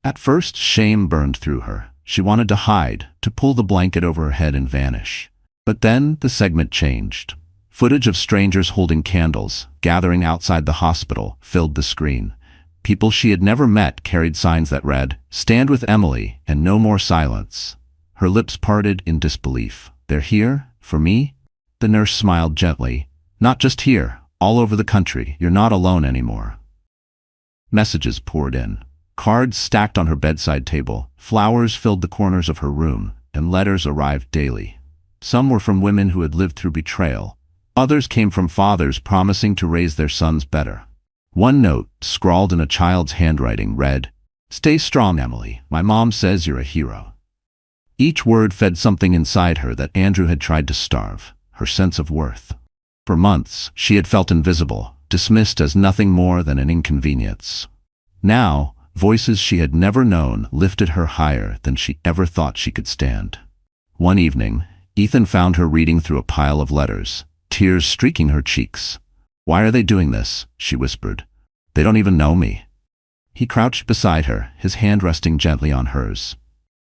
S1: At first, shame burned through her. She wanted to hide, to pull the blanket over her head and vanish. But then the segment changed. Footage of strangers holding candles, gathering outside the hospital, filled the screen. People she had never met carried signs that read, "Stand with Emily and no more silence." Her lips parted in disbelief. "They're here? For me?" The nurse smiled gently. "Not just here, all over the country. You're not alone anymore." Messages poured in. Cards stacked on her bedside table, flowers filled the corners of her room, and letters arrived daily. Some were from women who had lived through betrayal. Others came from fathers promising to raise their sons better. One note, scrawled in a child's handwriting, read, "Stay strong, Emily. My mom says you're a hero." Each word fed something inside her that Andrew had tried to starve, her sense of worth. For months, she had felt invisible, dismissed as nothing more than an inconvenience. Now, voices she had never known lifted her higher than she ever thought she could stand. One evening, Ethan found her reading through a pile of letters, tears streaking her cheeks. "Why are they doing this?" she whispered. "They don't even know me." He crouched beside her, his hand resting gently on hers.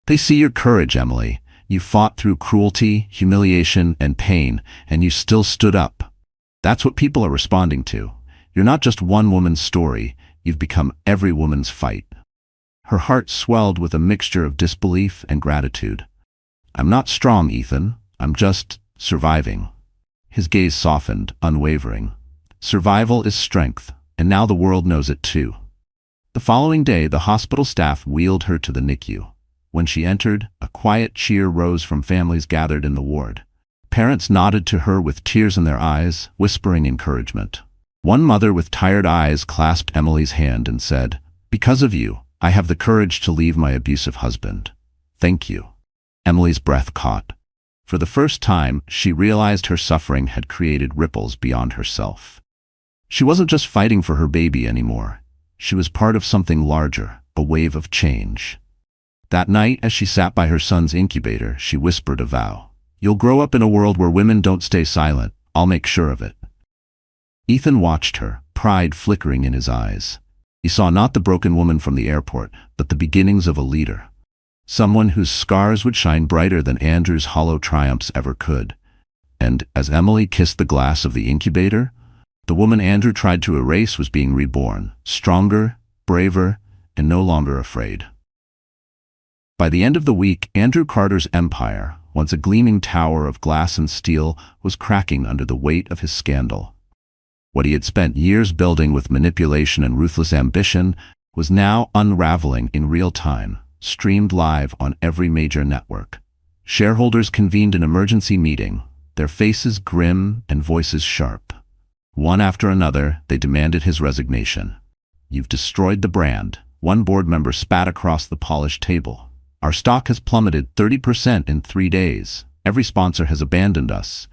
S1: "They see your courage, Emily. You fought through cruelty, humiliation, and pain, and you still stood up. That's what people are responding to. You're not just one woman's story, you've become every woman's fight." Her heart swelled with a mixture of disbelief and gratitude. "I'm not strong, Ethan. I'm just surviving." His gaze softened, unwavering. Survival is strength, and now the world knows it too. The following day, the hospital staff wheeled her to the NICU. When she entered, a quiet cheer rose from families gathered in the ward. Parents nodded to her with tears in their eyes, whispering encouragement. One mother with tired eyes clasped Emily's hand and said, "Because of you, I have the courage to leave my abusive husband. Thank you." Emily's breath caught. For the first time, she realized her suffering had created ripples beyond herself. She wasn't just fighting for her baby anymore. She was part of something larger, a wave of change. That night, as she sat by her son's incubator, she whispered a vow. "You'll grow up in a world where women don't stay silent. I'll make sure of it." Ethan watched her, pride flickering in his eyes. He saw not the broken woman from the airport, but the beginnings of a leader. Someone whose scars would shine brighter than Andrew's hollow triumphs ever could. And as Emily kissed the glass of the incubator, the woman Andrew tried to erase was being reborn, stronger, braver, and no longer afraid. By the end of the week, Andrew Carter's empire, once a gleaming tower of glass and steel, was cracking under the weight of his scandal. What he had spent years building with manipulation and ruthless ambition was now unraveling in real time, streamed live on every major network. Shareholders convened an emergency meeting, their faces grim and voices sharp. One after another, they demanded his resignation. "You've destroyed the brand," one board member spat across the polished table. "Our stock has plummeted 30% in 3 days. Every sponsor has abandoned us.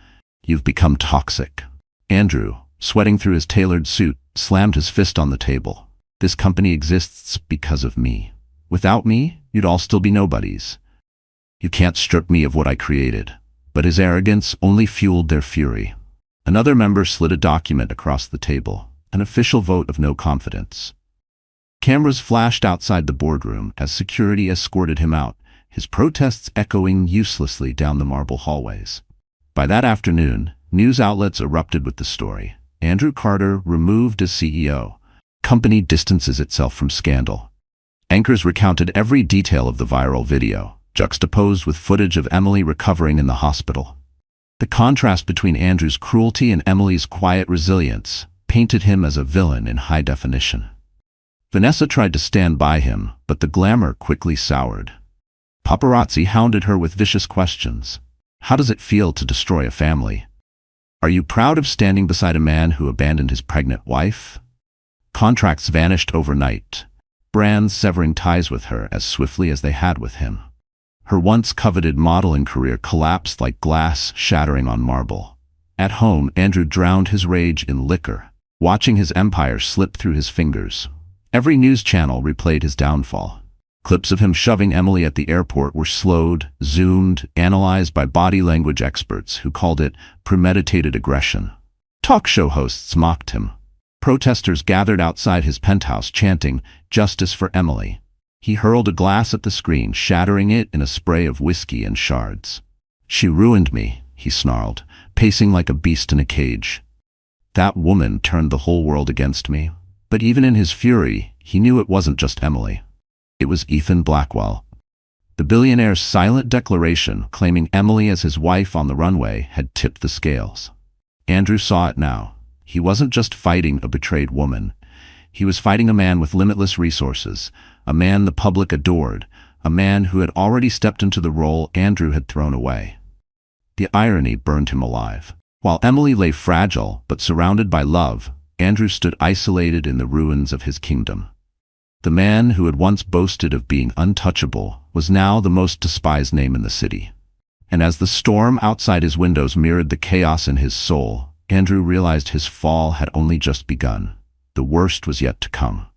S1: You've become toxic." Andrew, sweating through his tailored suit, slammed his fist on the table. "This company exists because of me. Without me, you'd all still be nobodies. You can't strip me of what I created." But his arrogance only fueled their fury. Another member slid a document across the table, an official vote of no confidence. Cameras flashed outside the boardroom as security escorted him out, his protests echoing uselessly down the marble hallways. By that afternoon, news outlets erupted with the story. Andrew Carter removed as CEO. Company distances itself from scandal. Anchors recounted every detail of the viral video, juxtaposed with footage of Emily recovering in the hospital. The contrast between Andrew's cruelty and Emily's quiet resilience painted him as a villain in high definition. Vanessa tried to stand by him, but the glamour quickly soured. Paparazzi hounded her with vicious questions. How does it feel to destroy a family? Are you proud of standing beside a man who abandoned his pregnant wife? Contracts vanished overnight, brands severing ties with her as swiftly as they had with him. Her once coveted modeling career collapsed like glass shattering on marble. At home, Andrew drowned his rage in liquor, watching his empire slip through his fingers. Every news channel replayed his downfall. Clips of him shoving Emily at the airport were slowed, zoomed, analyzed by body language experts who called it premeditated aggression. Talk show hosts mocked him. Protesters gathered outside his penthouse chanting, "Justice for Emily." He hurled a glass at the screen, shattering it in a spray of whiskey and shards. "She ruined me," he snarled, pacing like a beast in a cage. "That woman turned the whole world against me." But even in his fury, he knew it wasn't just Emily. It was Ethan Blackwell. The billionaire's silent declaration claiming Emily as his wife on the runway had tipped the scales. Andrew saw it now. He wasn't just fighting a betrayed woman. He was fighting a man with limitless resources, a man the public adored, a man who had already stepped into the role Andrew had thrown away. The irony burned him alive. While Emily lay fragile but surrounded by love, Andrew stood isolated in the ruins of his kingdom. The man who had once boasted of being untouchable was now the most despised name in the city. And as the storm outside his windows mirrored the chaos in his soul, Andrew realized his fall had only just begun. The worst was yet to come.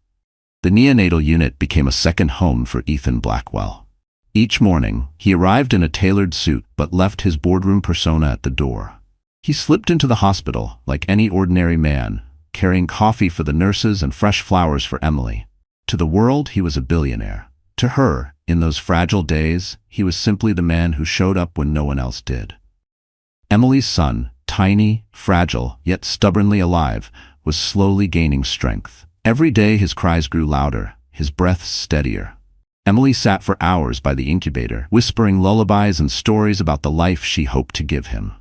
S1: The neonatal unit became a second home for Ethan Blackwell. Each morning, he arrived in a tailored suit but left his boardroom persona at the door. He slipped into the hospital like any ordinary man, carrying coffee for the nurses and fresh flowers for Emily. To the world, he was a billionaire. To her, in those fragile days, he was simply the man who showed up when no one else did. Emily's son, tiny, fragile, yet stubbornly alive, was slowly gaining strength. Every day his cries grew louder, his breath steadier. Emily sat for hours by the incubator, whispering lullabies and stories about the life she hoped to give him.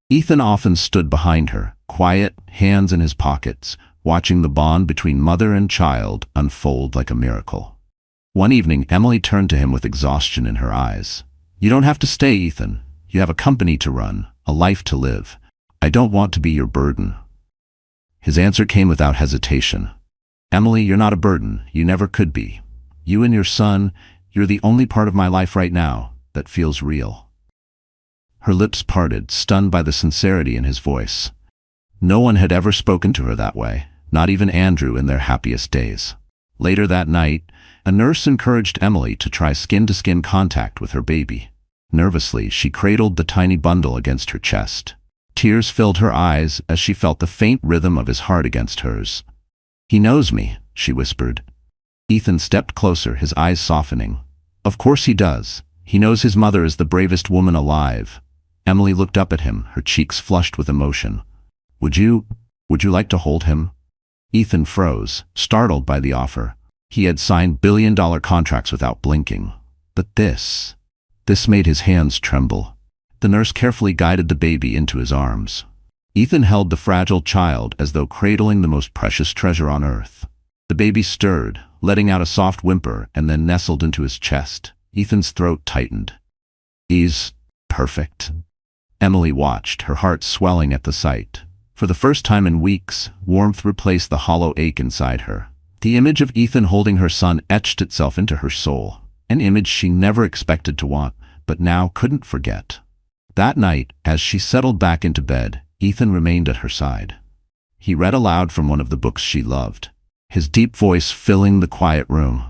S1: Ethan often stood behind her, quiet, hands in his pockets, watching the bond between mother and child unfold like a miracle. One evening, Emily turned to him with exhaustion in her eyes. "You don't have to stay, Ethan. You have a company to run, a life to live. I don't want to be your burden." His answer came without hesitation. "Emily, you're not a burden. You never could be. You and your son, you're the only part of my life right now that feels real." Her lips parted, stunned by the sincerity in his voice. No one had ever spoken to her that way, not even Andrew in their happiest days. Later that night, a nurse encouraged Emily to try skin-to-skin contact with her baby. Nervously, she cradled the tiny bundle against her chest. Tears filled her eyes as she felt the faint rhythm of his heart against hers. "He knows me," she whispered. Ethan stepped closer, his eyes softening. "Of course he does. He knows his mother is the bravest woman alive." Emily looked up at him, her cheeks flushed with emotion. Would you like to hold him?" Ethan froze, startled by the offer. He had signed billion-dollar contracts without blinking. But this made his hands tremble. The nurse carefully guided the baby into his arms. Ethan held the fragile child as though cradling the most precious treasure on earth. The baby stirred, letting out a soft whimper, and then nestled into his chest. Ethan's throat tightened. "He's perfect." Emily watched, her heart swelling at the sight. For the first time in weeks, warmth replaced the hollow ache inside her. The image of Ethan holding her son etched itself into her soul, an image she never expected to want, but now couldn't forget. That night, as she settled back into bed, Ethan remained at her side. He read aloud from one of the books she loved, his deep voice filling the quiet room.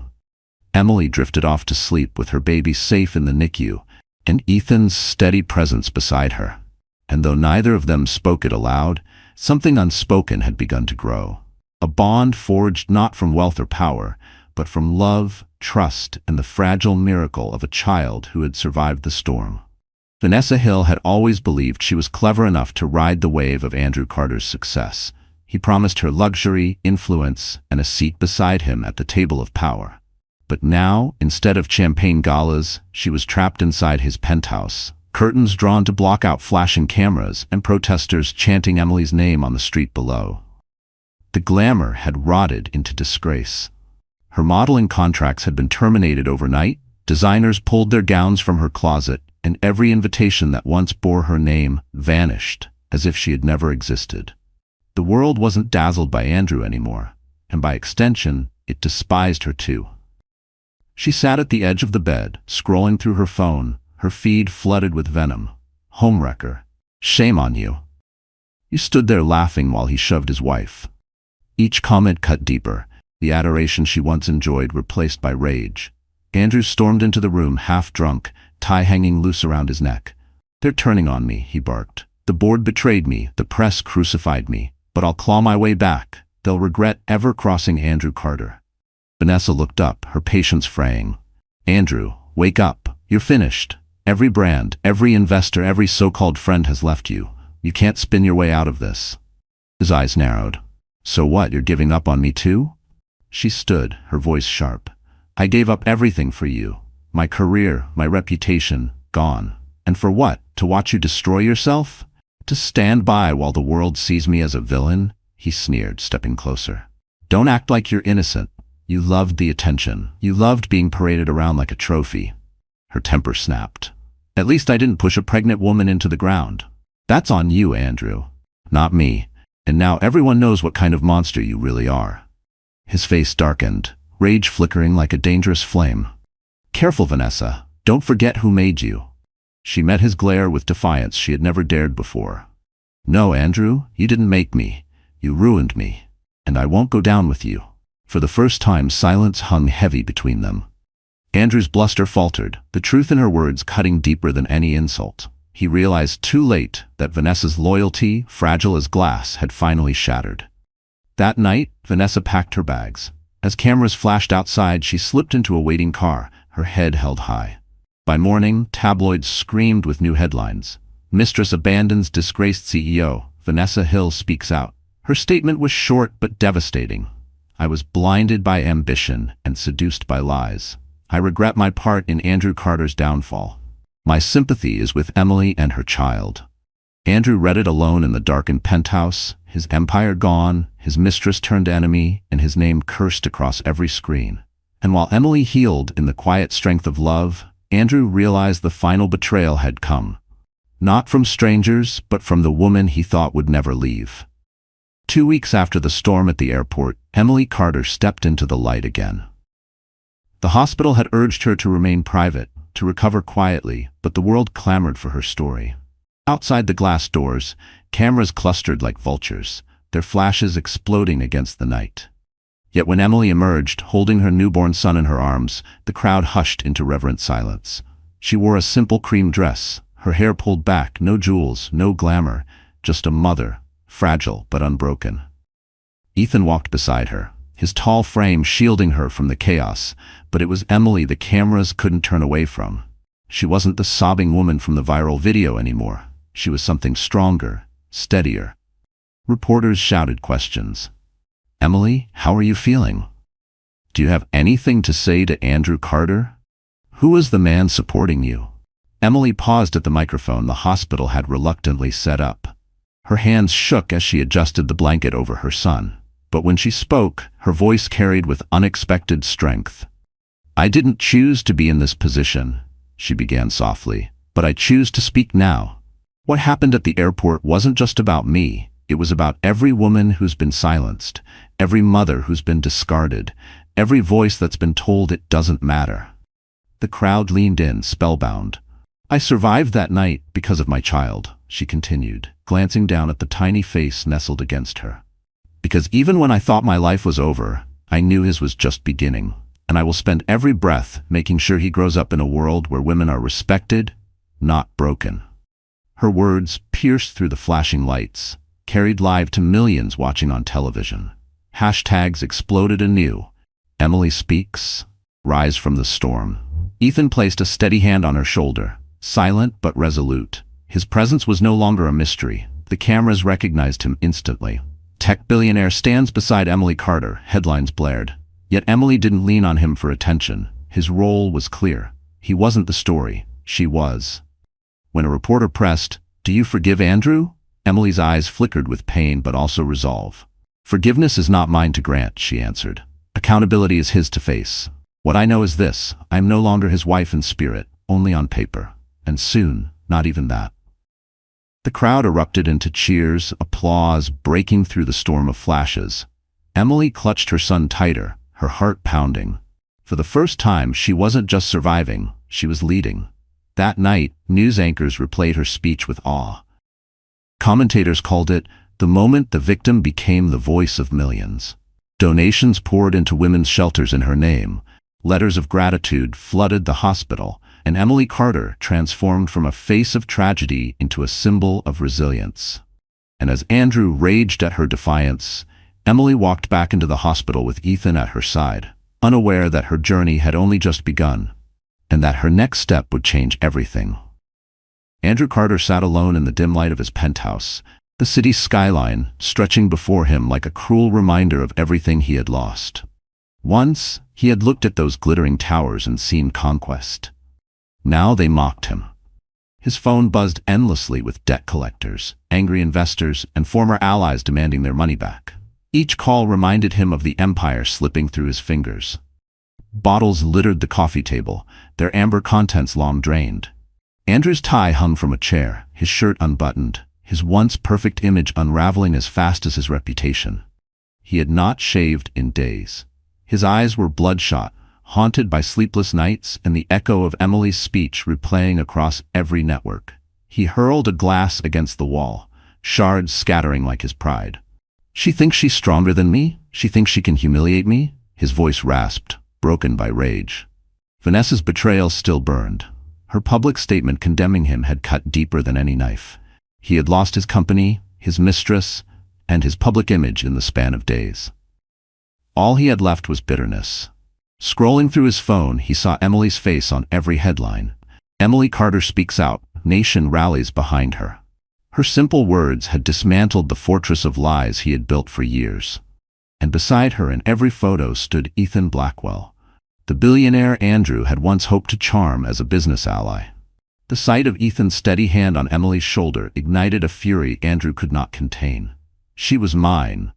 S1: Emily drifted off to sleep with her baby safe in the NICU, and Ethan's steady presence beside her. And though neither of them spoke it aloud, something unspoken had begun to grow. A bond forged not from wealth or power, but from love, trust, and the fragile miracle of a child who had survived the storm. Vanessa Hill had always believed she was clever enough to ride the wave of Andrew Carter's success. He promised her luxury, influence, and a seat beside him at the table of power. But now, instead of champagne galas, she was trapped inside his penthouse, curtains drawn to block out flashing cameras and protesters chanting Emily's name on the street below. The glamour had rotted into disgrace. Her modeling contracts had been terminated overnight, designers pulled their gowns from her closet, and every invitation that once bore her name vanished, as if she had never existed. The world wasn't dazzled by Andrew anymore, and by extension, it despised her too. She sat at the edge of the bed, scrolling through her phone, her feed flooded with venom. Homewrecker. Shame on you. You stood there laughing while he shoved his wife. Each comment cut deeper, the adoration she once enjoyed replaced by rage. Andrew stormed into the room half drunk, tie hanging loose around his neck. They're turning on me, he barked. The board betrayed me, the press crucified me, but I'll claw my way back. They'll regret ever crossing Andrew Carter. Vanessa looked up, her patience fraying. Andrew, wake up. You're finished. Every brand, every investor, every so-called friend has left you. You can't spin your way out of this. His eyes narrowed. So what, you're giving up on me too? She stood, her voice sharp. I gave up everything for you. My career, my reputation, gone. And for what? To watch you destroy yourself? To stand by while the world sees me as a villain? He sneered, stepping closer. Don't act like you're innocent. You loved the attention. You loved being paraded around like a trophy. Her temper snapped. At least I didn't push a pregnant woman into the ground. That's on you, Andrew. Not me. And now everyone knows what kind of monster you really are. His face darkened, rage flickering like a dangerous flame. Careful, Vanessa. Don't forget who made you. She met his glare with defiance she had never dared before. No, Andrew, you didn't make me. You ruined me. And I won't go down with you. For the first time, silence hung heavy between them. Andrew's bluster faltered, the truth in her words cutting deeper than any insult. He realized too late that Vanessa's loyalty, fragile as glass, had finally shattered. That night, Vanessa packed her bags. As cameras flashed outside, she slipped into a waiting car, her head held high. By morning, tabloids screamed with new headlines. Mistress abandons disgraced CEO. Vanessa Hill speaks out. Her statement was short but devastating. I was blinded by ambition and seduced by lies. I regret my part in Andrew Carter's downfall. My sympathy is with Emily and her child. Andrew read it alone in the darkened penthouse, his empire gone, his mistress turned enemy, and his name cursed across every screen. And while Emily healed in the quiet strength of love, Andrew realized the final betrayal had come. Not from strangers, but from the woman he thought would never leave. 2 weeks after the storm at the airport, Emily Carter stepped into the light again. The hospital had urged her to remain private, to recover quietly, but the world clamored for her story. Outside the glass doors, cameras clustered like vultures, their flashes exploding against the night. Yet when Emily emerged, holding her newborn son in her arms, the crowd hushed into reverent silence. She wore a simple cream dress, her hair pulled back, no jewels, no glamour, just a mother, fragile but unbroken. Ethan walked beside her, his tall frame shielding her from the chaos, but it was Emily the cameras couldn't turn away from. She wasn't the sobbing woman from the viral video anymore. She was something stronger, steadier. Reporters shouted questions. Emily, how are you feeling? Do you have anything to say to Andrew Carter? Who is the man supporting you? Emily paused at the microphone the hospital had reluctantly set up. Her hands shook as she adjusted the blanket over her son. But when she spoke, her voice carried with unexpected strength. I didn't choose to be in this position, she began softly, but I choose to speak now. What happened at the airport wasn't just about me. It was about every woman who's been silenced, every mother who's been discarded, every voice that's been told it doesn't matter. The crowd leaned in, spellbound. I survived that night because of my child, she continued, glancing down at the tiny face nestled against her. Because even when I thought my life was over, I knew his was just beginning, and I will spend every breath making sure he grows up in a world where women are respected, not broken. Her words, pierced through the flashing lights, carried live to millions watching on television. Hashtags exploded anew. Emily speaks. Rise from the storm. Ethan placed a steady hand on her shoulder, silent but resolute. His presence was no longer a mystery. The cameras recognized him instantly. Tech billionaire stands beside Emily Carter, headlines blared. Yet Emily didn't lean on him for attention. His role was clear. He wasn't the story. She was. When a reporter pressed, "Do you forgive Andrew?" Emily's eyes flickered with pain but also resolve. "Forgiveness is not mine to grant," she answered. Accountability is his to face. What I know is this: I am no longer his wife in spirit, only on paper. And soon, not even that. The crowd erupted into cheers, applause, breaking through the storm of flashes. Emily clutched her son tighter, her heart pounding. For the first time, she wasn't just surviving, she was leading. That night, news anchors replayed her speech with awe. Commentators called it the moment the victim became the voice of millions. Donations poured into women's shelters in her name. Letters of gratitude flooded the hospital, and Emily Carter transformed from a face of tragedy into a symbol of resilience. And as Andrew raged at her defiance, Emily walked back into the hospital with Ethan at her side, unaware that her journey had only just begun, and that her next step would change everything. Andrew Carter sat alone in the dim light of his penthouse, the city's skyline stretching before him like a cruel reminder of everything he had lost. Once, he had looked at those glittering towers and seen conquest. Now they mocked him. His phone buzzed endlessly with debt collectors, angry investors, and former allies demanding their money back. Each call reminded him of the empire slipping through his fingers. Bottles littered the coffee table, their amber contents long drained. Andrew's tie hung from a chair, his shirt unbuttoned, his once perfect image unraveling as fast as his reputation. He had not shaved in days. His eyes were bloodshot, haunted by sleepless nights and the echo of Emily's speech replaying across every network. He hurled a glass against the wall, shards scattering like his pride. "She thinks she's stronger than me? She thinks she can humiliate me?" His voice rasped, broken by rage. Vanessa's betrayal still burned. Her public statement condemning him had cut deeper than any knife. He had lost his company, his mistress, and his public image in the span of days. All he had left was bitterness. Scrolling through his phone, he saw Emily's face on every headline. Emily Carter speaks out, nation rallies behind her. Her simple words had dismantled the fortress of lies he had built for years. And beside her in every photo stood Ethan Blackwell, the billionaire Andrew had once hoped to charm as a business ally. The sight of Ethan's steady hand on Emily's shoulder ignited a fury Andrew could not contain. "She was mine,"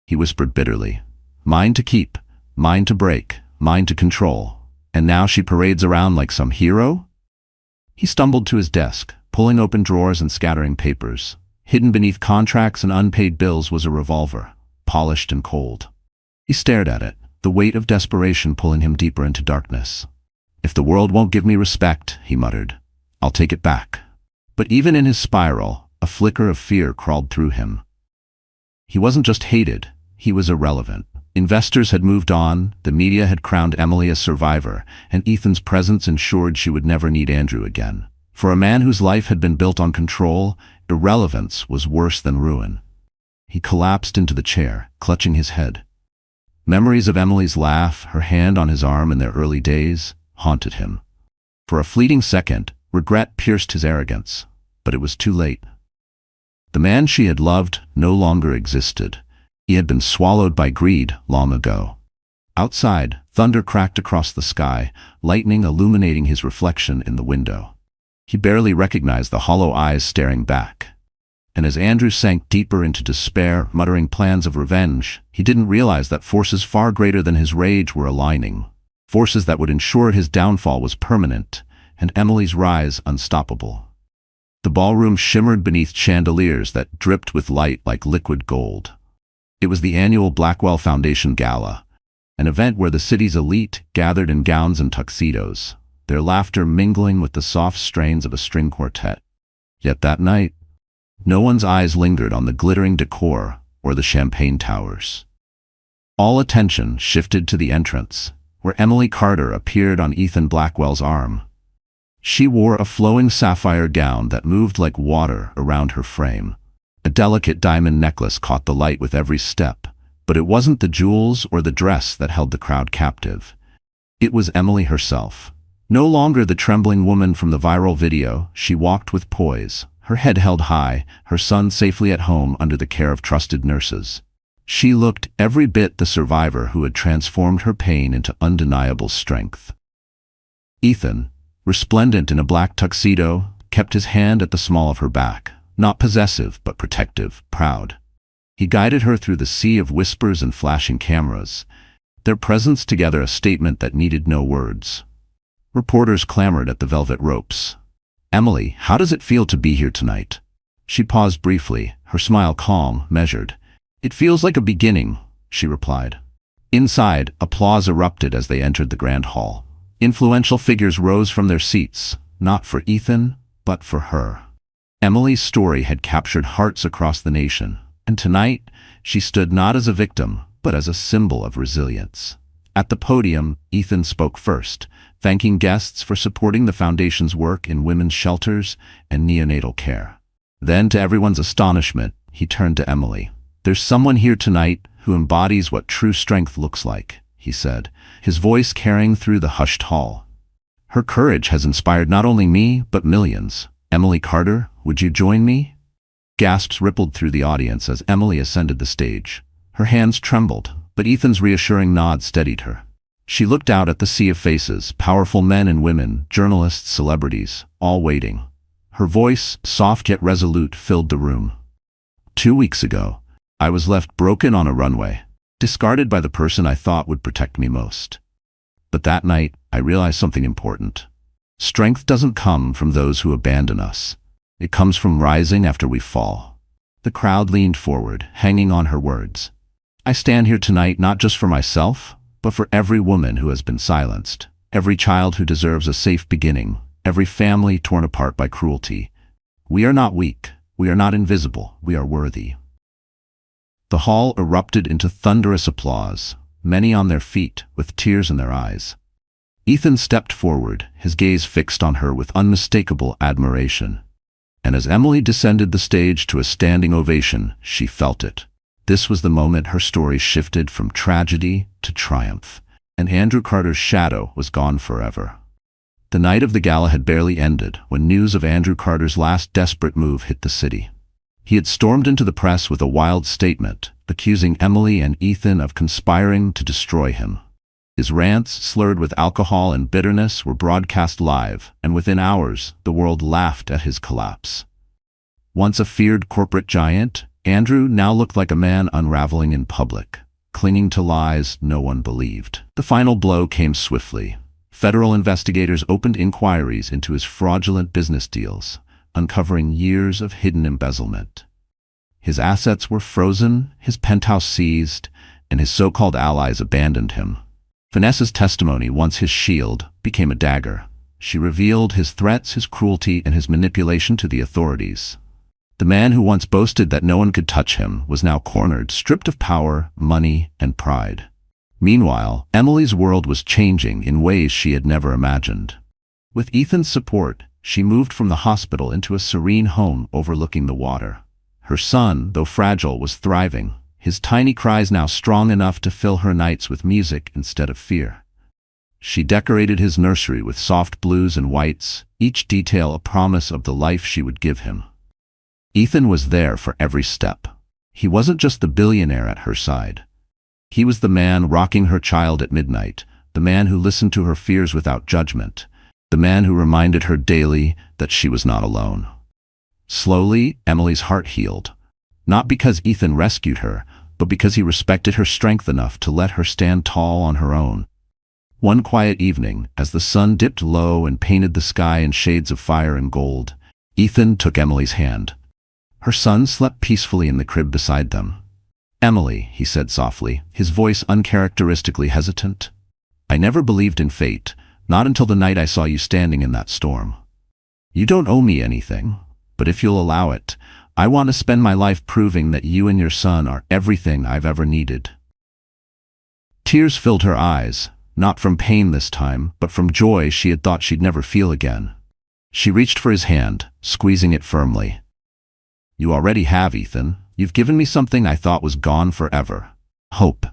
S1: he whispered bitterly. "Mine to keep. Mine to break, mine to control, and now she parades around like some hero?" He stumbled to his desk, pulling open drawers and scattering papers. Hidden beneath contracts and unpaid bills was a revolver, polished and cold. He stared at it, the weight of desperation pulling him deeper into darkness. "If the world won't give me respect," he muttered, "I'll take it back." But even in his spiral, a flicker of fear crawled through him. He wasn't just hated, he was irrelevant. Investors had moved on, the media had crowned Emily a survivor, and Ethan's presence ensured she would never need Andrew again. For a man whose life had been built on control, irrelevance was worse than ruin. He collapsed into the chair, clutching his head. Memories of Emily's laugh, her hand on his arm in their early days, haunted him. For a fleeting second, regret pierced his arrogance, but it was too late. The man she had loved no longer existed. He had been swallowed by greed long ago. Outside, thunder cracked across the sky, lightning illuminating his reflection in the window. He barely recognized the hollow eyes staring back. And as Andrew sank deeper into despair, muttering plans of revenge, he didn't realize that forces far greater than his rage were aligning. Forces that would ensure his downfall was permanent, and Emily's rise unstoppable. The ballroom shimmered beneath chandeliers that dripped with light like liquid gold. It was the annual Blackwell Foundation Gala, an event where the city's elite gathered in gowns and tuxedos, their laughter mingling with the soft strains of a string quartet. Yet that night, no one's eyes lingered on the glittering decor or the champagne towers. All attention shifted to the entrance, where Emily Carter appeared on Ethan Blackwell's arm. She wore a flowing sapphire gown that moved like water around her frame. A delicate diamond necklace caught the light with every step, but it wasn't the jewels or the dress that held the crowd captive. It was Emily herself. No longer the trembling woman from the viral video, she walked with poise, her head held high, her son safely at home under the care of trusted nurses. She looked every bit the survivor who had transformed her pain into undeniable strength. Ethan, resplendent in a black tuxedo, kept his hand at the small of her back. Not possessive, but protective, proud. He guided her through the sea of whispers and flashing cameras, their presence together a statement that needed no words. Reporters clamored at the velvet ropes. "Emily, how does it feel to be here tonight?" She paused briefly, her smile calm, measured. "It feels like a beginning," she replied. Inside, applause erupted as they entered the grand hall. Influential figures rose from their seats, not for Ethan, but for her. Emily's story had captured hearts across the nation, and tonight she stood not as a victim, but as a symbol of resilience. At the podium, Ethan spoke first, thanking guests for supporting the foundation's work in women's shelters and neonatal care. Then, to everyone's astonishment, he turned to Emily. "There's someone here tonight who embodies what true strength looks like," he said, his voice carrying through the hushed hall. "Her courage has inspired not only me, but millions. Emily Carter, would you join me?" Gasps rippled through the audience as Emily ascended the stage. Her hands trembled, but Ethan's reassuring nod steadied her. She looked out at the sea of faces, powerful men and women, journalists, celebrities, all waiting. Her voice, soft yet resolute, filled the room. "2 weeks ago, I was left broken on a runway, discarded by the person I thought would protect me most. But that night, I realized something important. Strength doesn't come from those who abandon us. It comes from rising after we fall." The crowd leaned forward, hanging on her words. "I stand here tonight not just for myself, but for every woman who has been silenced, every child who deserves a safe beginning, every family torn apart by cruelty. We are not weak, we are not invisible, we are worthy." The hall erupted into thunderous applause, many on their feet, with tears in their eyes. Ethan stepped forward, his gaze fixed on her with unmistakable admiration. And as Emily descended the stage to a standing ovation, she felt it. This was the moment her story shifted from tragedy to triumph, and Andrew Carter's shadow was gone forever. The night of the gala had barely ended when news of Andrew Carter's last desperate move hit the city. He had stormed into the press with a wild statement, accusing Emily and Ethan of conspiring to destroy him. His rants, slurred with alcohol and bitterness, were broadcast live, and within hours, the world laughed at his collapse. Once a feared corporate giant, Andrew now looked like a man unraveling in public, clinging to lies no one believed. The final blow came swiftly. Federal investigators opened inquiries into his fraudulent business deals, uncovering years of hidden embezzlement. His assets were frozen, his penthouse seized, and his so-called allies abandoned him. Vanessa's testimony, once his shield, became a dagger. She revealed his threats, his cruelty, and his manipulation to the authorities. The man who once boasted that no one could touch him was now cornered, stripped of power, money, and pride. Meanwhile, Emily's world was changing in ways she had never imagined. With Ethan's support, she moved from the hospital into a serene home overlooking the water. Her son, though fragile, was thriving, his tiny cries now strong enough to fill her nights with music instead of fear. She decorated his nursery with soft blues and whites, each detail a promise of the life she would give him. Ethan was there for every step. He wasn't just the billionaire at her side. He was the man rocking her child at midnight, the man who listened to her fears without judgment, the man who reminded her daily that she was not alone. Slowly, Emily's heart healed, not because Ethan rescued her, but because he respected her strength enough to let her stand tall on her own. One quiet evening, as the sun dipped low and painted the sky in shades of fire and gold, Ethan took Emily's hand. Her son slept peacefully in the crib beside them. "Emily," he said softly, his voice uncharacteristically hesitant, "I never believed in fate, not until the night I saw you standing in that storm. You don't owe me anything, but if you'll allow it, I want to spend my life proving that you and your son are everything I've ever needed." Tears filled her eyes, not from pain this time, but from joy she had thought she'd never feel again. She reached for his hand, squeezing it firmly. "You already have, Ethan. You've given me something I thought was gone forever. Hope."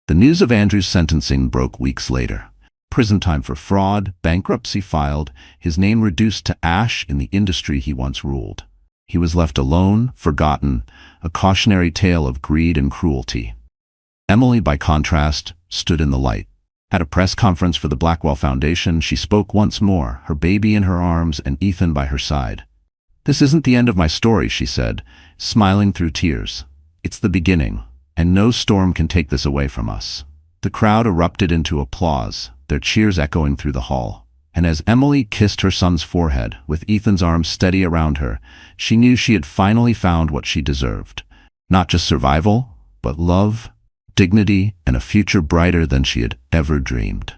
S1: The news of Andrew's sentencing broke weeks later. Prison time for fraud, bankruptcy filed, his name reduced to ash in the industry he once ruled. He was left alone, forgotten, a cautionary tale of greed and cruelty. Emily, by contrast, stood in the light. At a press conference for the Blackwell Foundation, she spoke once more, her baby in her arms and Ethan by her side. "This isn't the end of my story," she said, smiling through tears. "It's the beginning, and no storm can take this away from us." The crowd erupted into applause, their cheers echoing through the hall. And as Emily kissed her son's forehead, with Ethan's arms steady around her, she knew she had finally found what she deserved. Not just survival, but love, dignity, and a future brighter than she had ever dreamed.